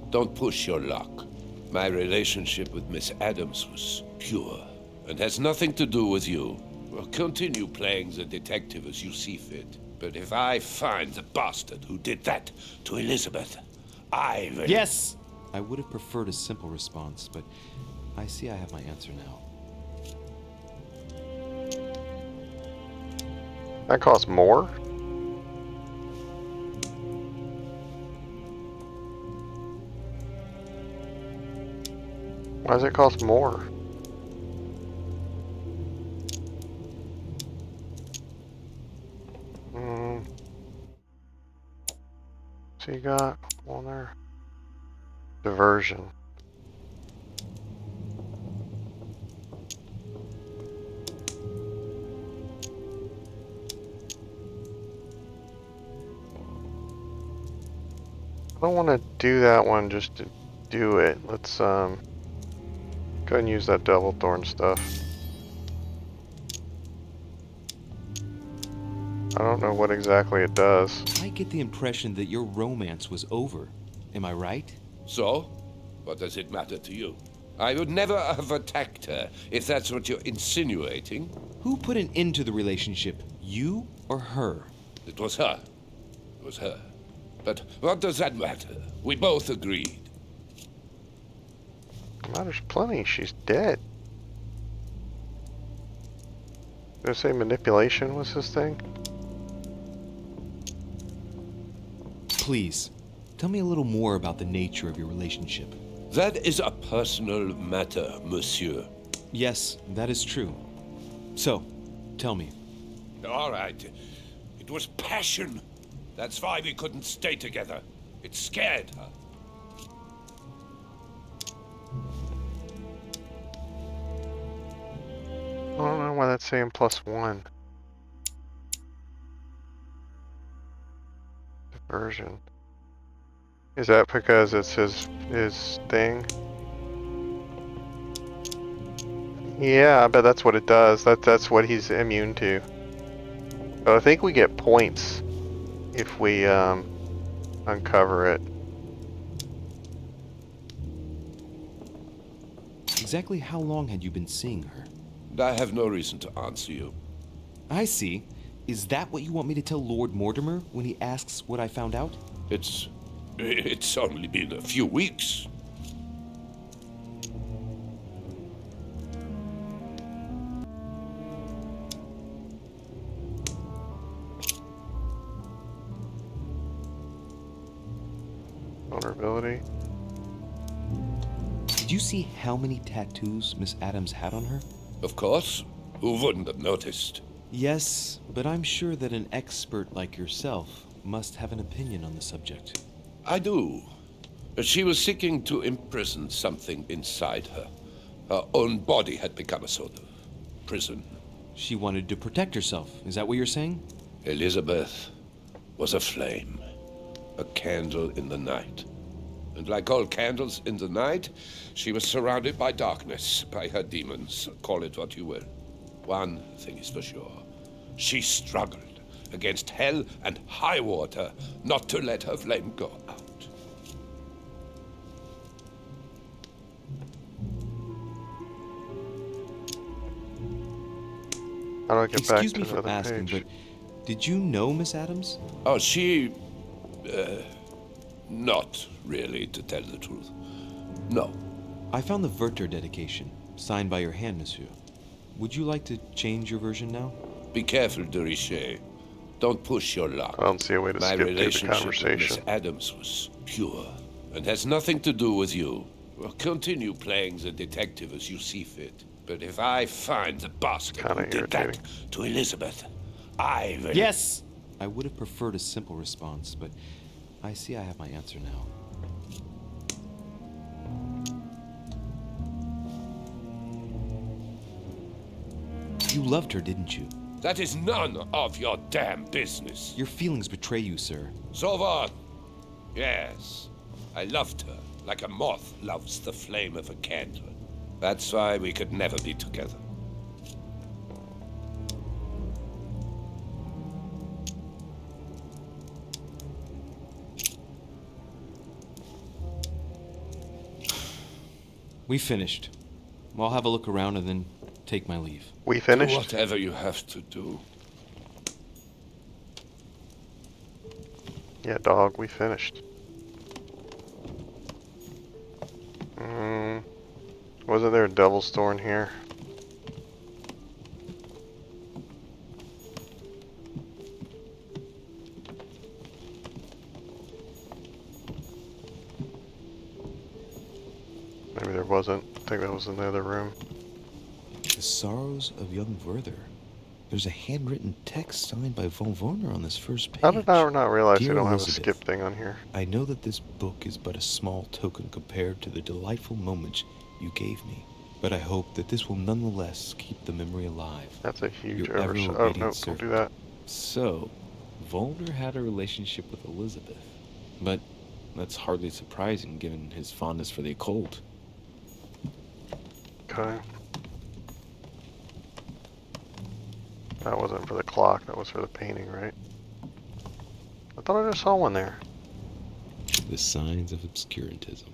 Don't push your luck. My relationship with Miss Adams was pure, and has nothing to do with you. Well, continue playing the detective as you see fit. But if I find the bastard who did that to Elizabeth, I will... Yes! I would have preferred a simple response, but I see I have my answer now. That costs more? Why does it cost more? So you got one there. Diversion. I don't want to do that one just to do it. Let's go ahead and use that double thorn stuff. I don't know what exactly it does. I get the impression that your romance was over. Am I right? So? What does it matter to you? I would never have attacked her, if that's what you're insinuating. Who put an end to the relationship? You or her? It was her. It was her. But what does that matter? We both agreed. Matters plenty. She's dead. Did I say manipulation was his thing? Please, tell me a little more about the nature of your relationship. That is a personal matter, monsieur. Yes, that is true. So, tell me. All right. It was passion. That's why we couldn't stay together. It scared her. I don't know why that's saying +1. Diversion. Is that because it's his thing? Yeah, I bet that's what it does. That's what he's immune to. But I think we get points if we uncover it. Exactly how long had you been seeing her? I have no reason to answer you. I see. Is that what you want me to tell Lord Mortimer when he asks what I found out? It's only been a few weeks. Vulnerability. Did you see how many tattoos Miss Adams had on her? Of course. Who wouldn't have noticed? Yes, but I'm sure that an expert like yourself must have an opinion on the subject. I do. She was seeking to imprison something inside her. Her own body had become a sort of prison. She wanted to protect herself. Is that what you're saying? Elizabeth was a flame, a candle in the night. And like all candles in the night, she was surrounded by darkness, by her demons, call it what you will. One thing is for sure. She struggled against hell and high water not to let her flame go out. How do I get back Excuse to me the for other asking, page? but did you know Miss Adams? Oh, she... not really, to tell the truth. No. I found the Werther dedication, signed by your hand, monsieur. Would you like to change your version now? Be careful, de Richet. Don't push your luck. I don't see a way to My skip through the relationship with Miss conversation. Adams was pure and has nothing to do with you. Well, continue playing the detective as you see fit. But if I find the bastard who did that to Elizabeth, I will... Yes! I would have preferred a simple response, but I see I have my answer now. You loved her, didn't you? That is none of your damn business. Your feelings betray you, sir. So what? Yes, I loved her like a moth loves the flame of a candle. That's why we could never be together. We finished. I'll have a look around and then take my leave. We finished? Do whatever you have to do. Yeah, dog, we finished. Wasn't there a devil's door in here? Maybe there wasn't. I think that was in the other room. The Sorrows of Young Werther. There's a handwritten text signed by von Werner on this first page. How did I not realize Dear we don't have a Elizabeth, skip thing on here? I know that this book is but a small token compared to the delightful moments you gave me, but I hope that this will nonetheless keep the memory alive. That's a huge Your oversight. Oh, ever-obedient no, don't servant. do that. So, Werner had a relationship with Elizabeth. But that's hardly surprising given his fondness for the occult. Okay. That wasn't for the clock, that was for the painting, right? I thought I just saw one there. The signs of obscurantism.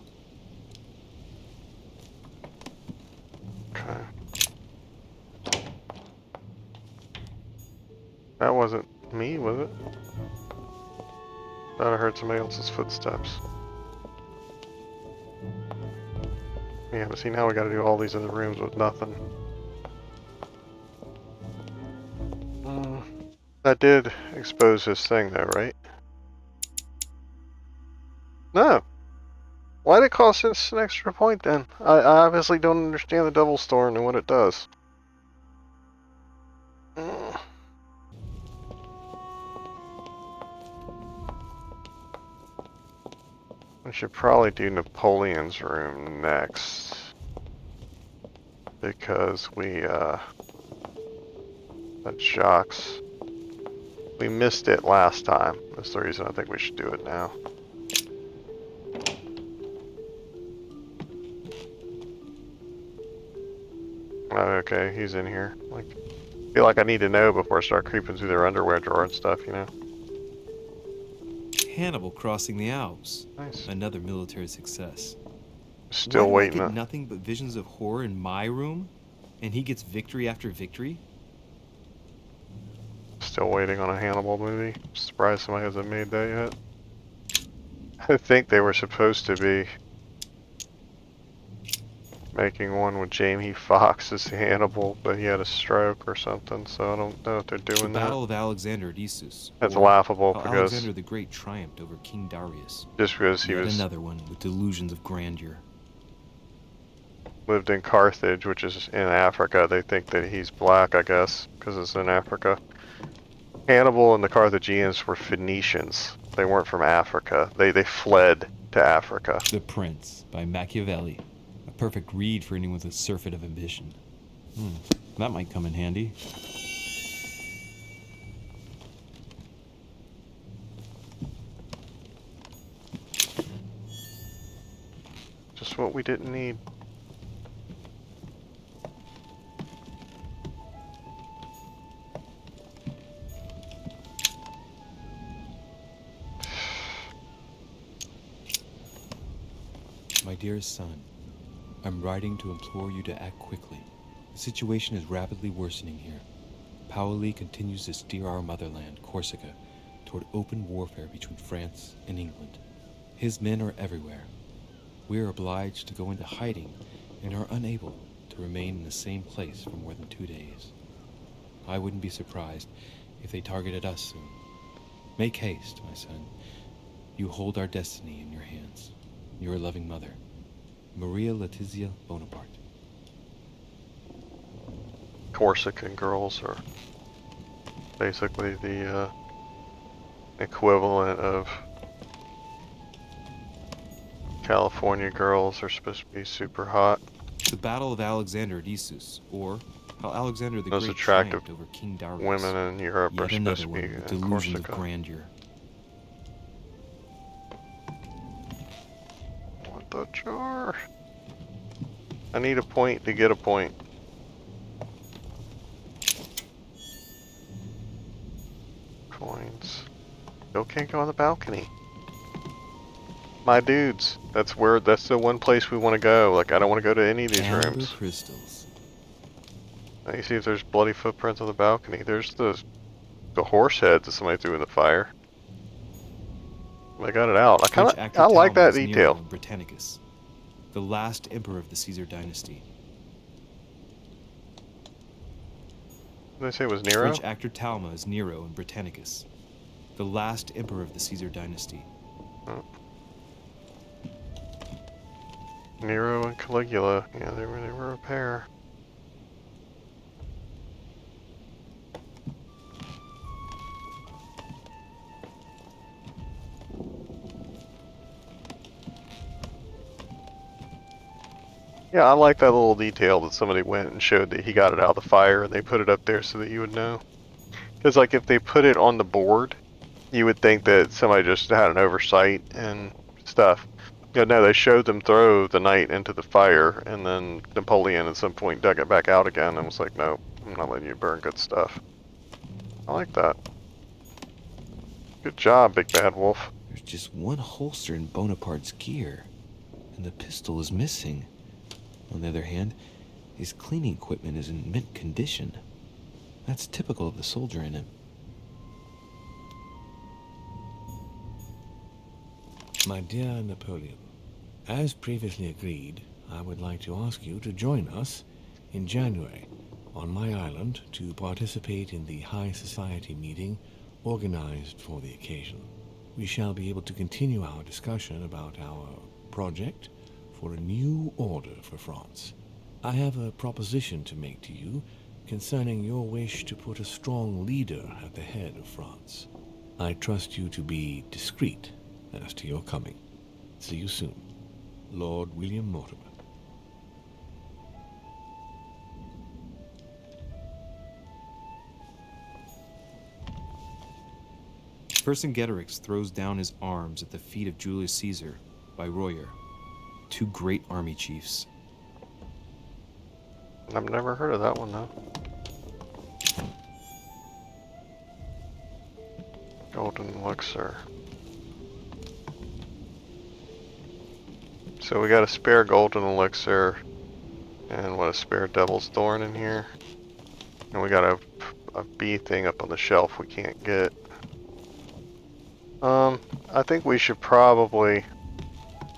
Okay. That wasn't me, was it? Thought I heard somebody else's footsteps. Yeah, but see, now we gotta do all these other rooms with nothing. That did expose his thing though, right? No! Why did it cost us an extra point then? I obviously don't understand the Devil's Thorn and what it does. We should probably do Napoleon's room next. Because we, that's Jacques. We missed it last time. That's the reason I think we should do it now. Oh, okay, he's in here. Like, I feel like I need to know before I start creeping through their underwear drawer and stuff, you know? Hannibal crossing the Alps. Nice. Another military success. Still Why do waiting. I get nothing but visions of horror in my room, and he gets victory after victory? Still waiting on a Hannibal movie. Surprised somebody hasn't made that yet. I think they were supposed to be making one with Jamie Foxx as Hannibal, but he had a stroke or something, so I don't know if they're doing The that. Battle of Alexander at Issus. That's or laughable how because Alexander the Great triumphed over King Darius. just because he Yet was another one with delusions of grandeur. lived in Carthage, which is in Africa. They think that he's black, I guess, because it's in Africa. Hannibal and the Carthaginians were Phoenicians. They weren't from Africa. They fled to Africa. The Prince by Machiavelli. A perfect read for anyone with a surfeit of ambition. That might come in handy. Just what we didn't need. My dearest son, I'm writing to implore you to act quickly. The situation is rapidly worsening here. Paoli continues to steer our motherland, Corsica, toward open warfare between France and England. His men are everywhere. We are obliged to go into hiding and are unable to remain in the same place for more than 2 days. I wouldn't be surprised if they targeted us soon. Make haste, my son. You hold our destiny in your hands. Your loving mother, Maria Letizia Bonaparte. Corsican girls are basically the equivalent of California girls. Are supposed to be super hot. The Battle of Alexander at Issus, or how Alexander the Those Great attractive triumphed over King Darius. women in Europe Yet are supposed to another be one with in delusions of Corsica. grandeur. What the jar? I need a point to get a point. Coins. Still can't go on the balcony. My dudes, that's the one place we want to go. Like, I don't want to go to any of these Amber rooms. crystals. Now you see if there's bloody footprints on the balcony. There's the horse head that somebody threw in the fire. I got it out. I like that detail. Nero Britannicus, the last emperor of the Caesar dynasty. What did they say it was Nero? French actor Talma is Nero and Britannicus, the last emperor of the Caesar dynasty. Oh. Nero and Caligula. Yeah, they were a pair. Yeah, I like that little detail that somebody went and showed that he got it out of the fire and they put it up there so that you would know. Because, like, if they put it on the board, you would think that somebody just had an oversight and stuff. Yeah, no, they showed them throw the knight into the fire, and then Napoleon at some point dug it back out again and was like, no, I'm not letting you burn good stuff. I like that. Good job, Big Bad Wolf. There's just one holster in Bonaparte's gear, and the pistol is missing. On the other hand, his cleaning equipment is in mint condition. That's typical of the soldier in him. My dear Napoleon, as previously agreed, I would like to ask you to join us in January on my island to participate in the High Society meeting organized for the occasion. We shall be able to continue our discussion about our project for a new order for France. I have a proposition to make to you concerning your wish to put a strong leader at the head of France. I trust you to be discreet as to your coming. See you soon. Lord William Mortimer. Vercingetorix throws down his arms at the feet of Julius Caesar by Royer, two great army chiefs. I've never heard of that one, though. Golden elixir. So we got a spare golden elixir and what, a spare devil's thorn in here. And we got a bee thing up on the shelf we can't get. I think we should probably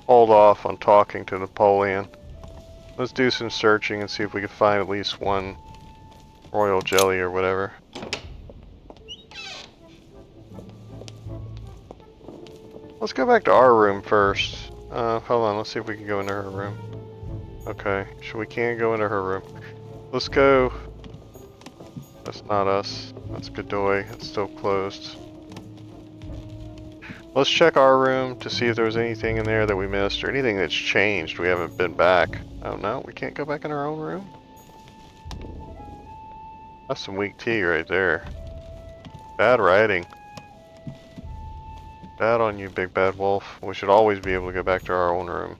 hold off on talking to Napoleon. Let's do some searching and see if we can find at least one royal jelly or whatever. Let's go back to our room first. Hold on, let's see if we can go into her room. Okay, so we can't go into her room. Let's go. That's not us. That's Godoy. It's still closed. Let's check our room to see if there was anything in there that we missed or anything that's changed. We haven't been back. Oh no, we can't go back in our own room? That's some weak tea right there. Bad writing. Bad on you, big bad wolf. We should always be able to go back to our own room.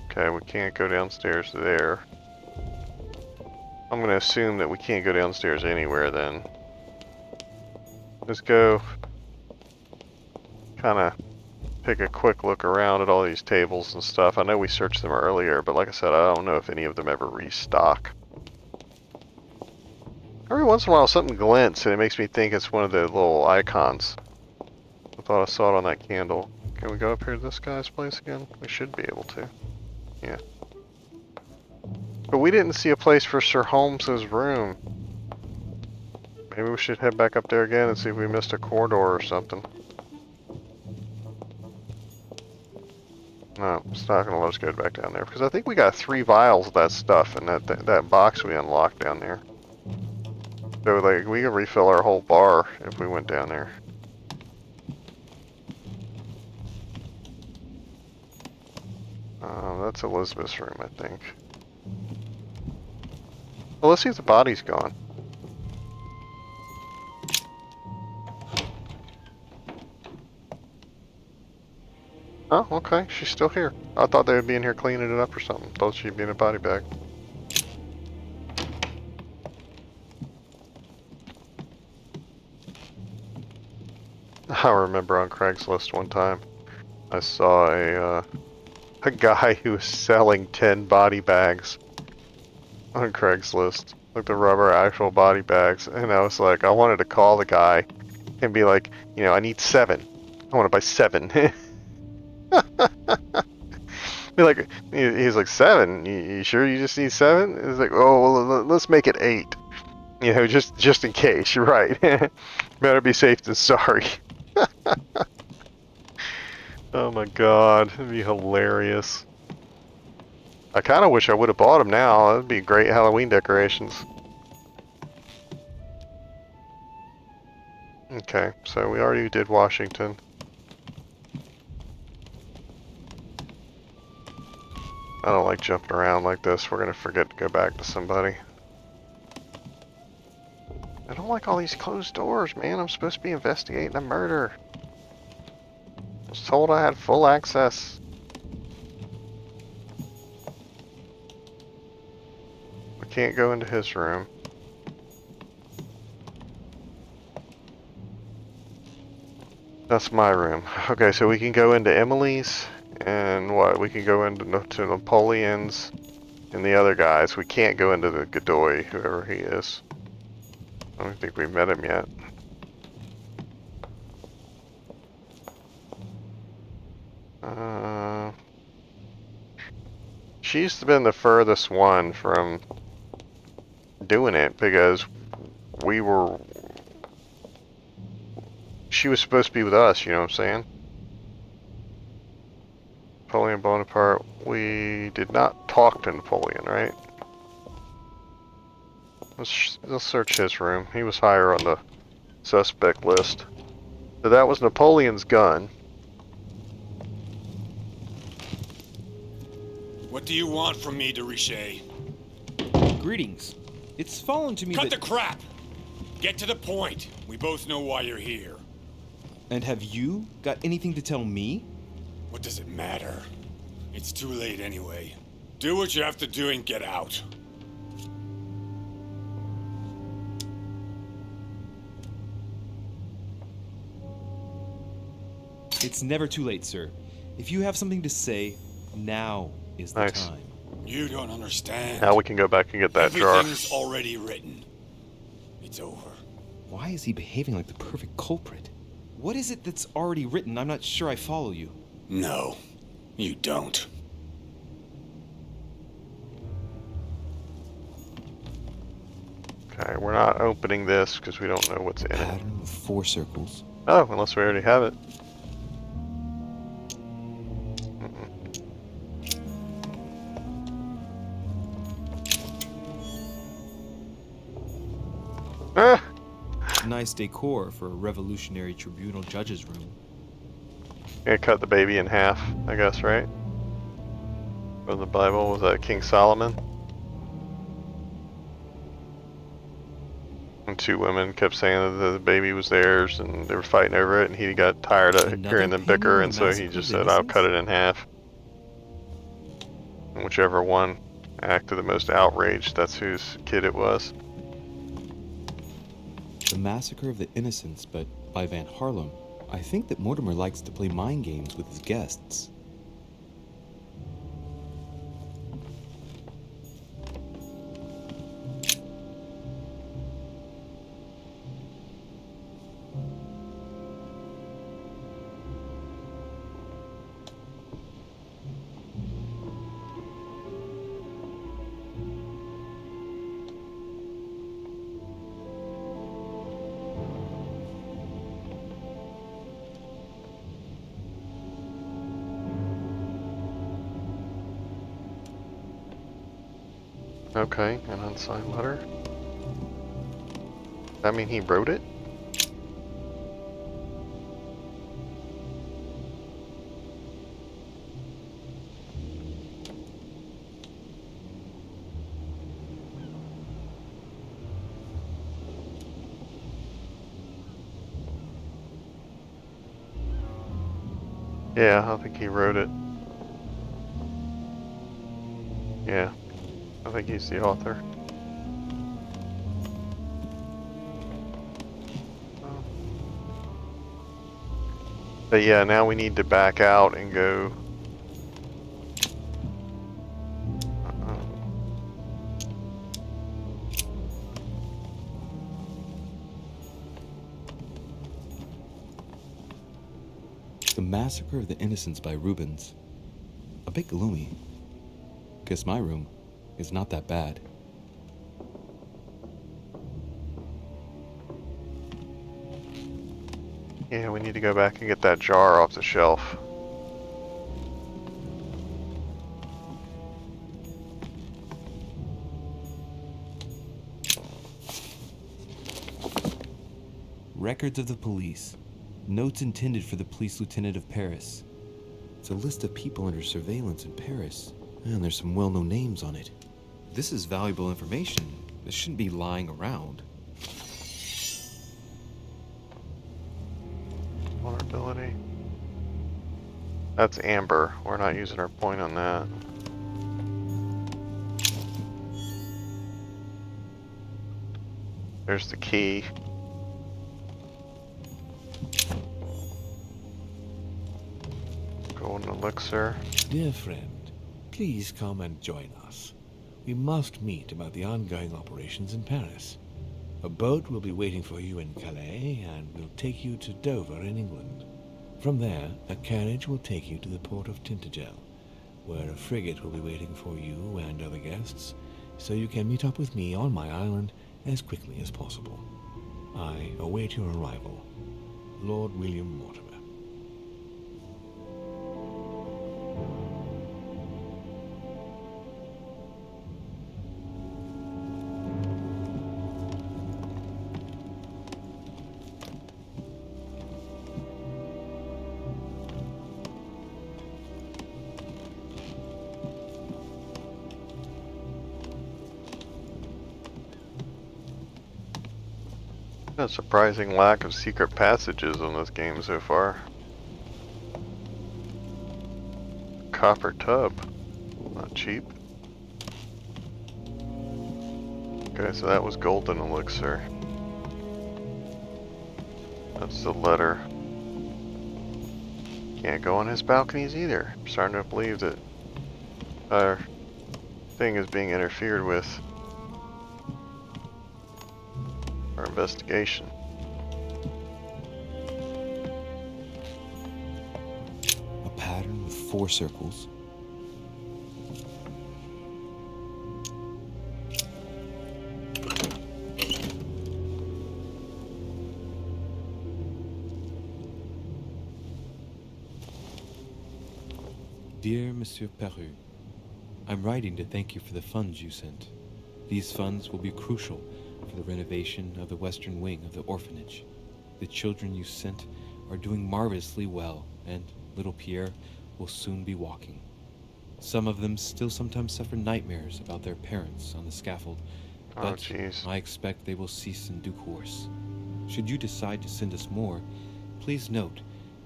Okay, we can't go downstairs there. I'm gonna assume that we can't go downstairs anywhere then. Let's go kinda take a quick look around at all these tables and stuff. I know we searched them earlier, but like I said, I don't know if any of them ever restock. Every once in a while something glints and it makes me think it's one of the little icons. I thought I saw it on that candle. Can we go up here to this guy's place again? We should be able to. Yeah. But we didn't see a place for Sir Holmes's room. Maybe we should head back up there again and see if we missed a corridor or something. No, it's not gonna let us go back down there because I think we got 3 vials of that stuff in that box we unlocked down there. So like we could refill our whole bar if we went down there. That's Elizabeth's room, I think. Well, let's see if the body's gone. Oh, okay. She's still here. I thought they would be in here cleaning it up or something. Thought she'd be in a body bag. I remember on Craigslist one time, I saw a guy who was selling 10 body bags on Craigslist, like the rubber actual body bags, and I was like, I wanted to call the guy and be like, you know, I need 7. I want to buy 7. Be like, he's like 7. You sure you just need 7? It's like, oh, well, let's make it 8. You know, just in case. You're right. Better be safe than sorry. Oh my god, that'd be hilarious. I kind of wish I would have bought them now. That'd be great Halloween decorations. Okay, so we already did Washington. I don't like jumping around like this. We're gonna forget to go back to somebody. I don't like all these closed doors, man. I'm supposed to be investigating a murder. I was told I had full access. We can't go into his room. That's my room. Okay, so we can go into Emily's, and what? We can go into to Napoleon's, and the other guys. We can't go into the Godoy, whoever he is. I don't think we've met him yet. She's been the furthest one from doing it because she was supposed to be with us, you know what I'm saying? Napoleon Bonaparte, we did not talk to Napoleon, right? Let's search his room. He was higher on the suspect list. So that was Napoleon's gun. What do you want from me, de Richet? Greetings. It's fallen to me Cut that... the crap! Get to the point. We both know why you're here. And have you got anything to tell me? What does it matter? It's too late anyway. Do what you have to do and get out. It's never too late, sir. If you have something to say, now is the time. You don't understand. Now we can go back and get that jar. Everything's already written. It's over. Why is he behaving like the perfect culprit? What is it that's already written? I'm not sure I follow you. No, you don't. Okay, we're not opening this because we don't know what's in it. Pattern with 4 circles. Oh, unless we already have it. Ah! Nice decor for a revolutionary tribunal judge's room. Gonna cut the baby in half, I guess, right? From the Bible, was that King Solomon? And two women kept saying that the baby was theirs, and they were fighting over it, and he got tired of hearing them bicker, and so he just said, I'll cut it in half. And whichever one acted the most outraged, that's whose kid it was. The Massacre of the Innocents, but by Van Harlem. I think that Mortimer likes to play mind games with his guests. Okay, an unsigned letter. That mean he wrote it? Yeah, I think he wrote it. Yeah, I think he's the author. But yeah, now we need to back out and go. The Massacre of the Innocents by Rubens. A bit gloomy. Guess my room is not that bad. Yeah, we need to go back and get that jar off the shelf. Records of the police. Notes intended for the police lieutenant of Paris. It's a list of people under surveillance in Paris. And there's some well-known names on it. This is valuable information. This shouldn't be lying around. Vulnerability. That's amber. We're not using our point on that. There's the key. Golden elixir. Dear friend, please come and join us. We must meet about the ongoing operations in Paris. A boat will be waiting for you in Calais and will take you to Dover in England. From there, a carriage will take you to the port of Tintagel, where a frigate will be waiting for you and other guests, so you can meet up with me on my island as quickly as possible. I await your arrival. Lord William Mortimer. A surprising lack of secret passages on this game so far. Copper tub. Not cheap. Okay, so that was golden elixir. That's the letter. Can't go on his balconies either. I'm starting to believe that our thing is being interfered with. Our investigation. A pattern with 4 circles. Dear Monsieur Peru, I'm writing to thank you for the funds you sent. These funds will be crucial for the renovation of the western wing of the orphanage. The children you sent are doing marvelously well, and little Pierre will soon be walking. Some of them still sometimes suffer nightmares about their parents on the scaffold, but jeez. I expect they will cease in due course. Should you decide to send us more, please note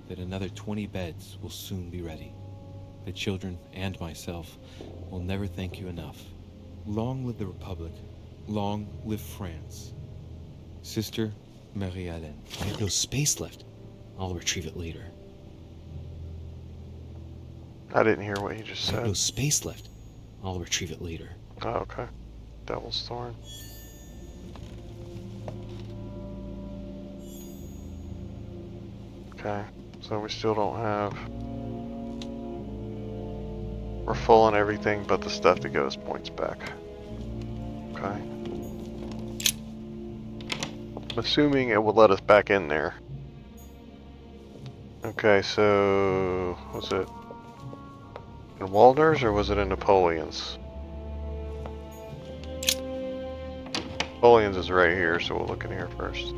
that another 20 beds will soon be ready. The children and myself will never thank you enough. Long live the Republic. Long live France. Sister Marie-Hélène. I have no space left. I'll retrieve it later. I didn't hear what he just I have no said. space left. I'll retrieve it later. Oh, okay. Devil's Thorn. Okay, so we still don't have... We're full on everything but the stuff that goes points back. Okay. I'm assuming it will let us back in there. Okay, so... was it in Walder's or was it in Napoleon's? Napoleon's is right here, so we'll look in here first.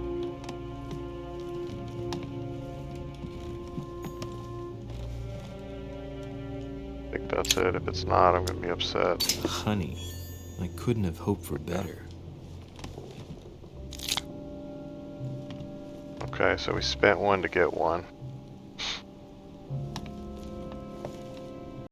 I think that's it. If it's not, I'm gonna be upset. Honey, I couldn't have hoped for better. Okay, so we spent one to get one.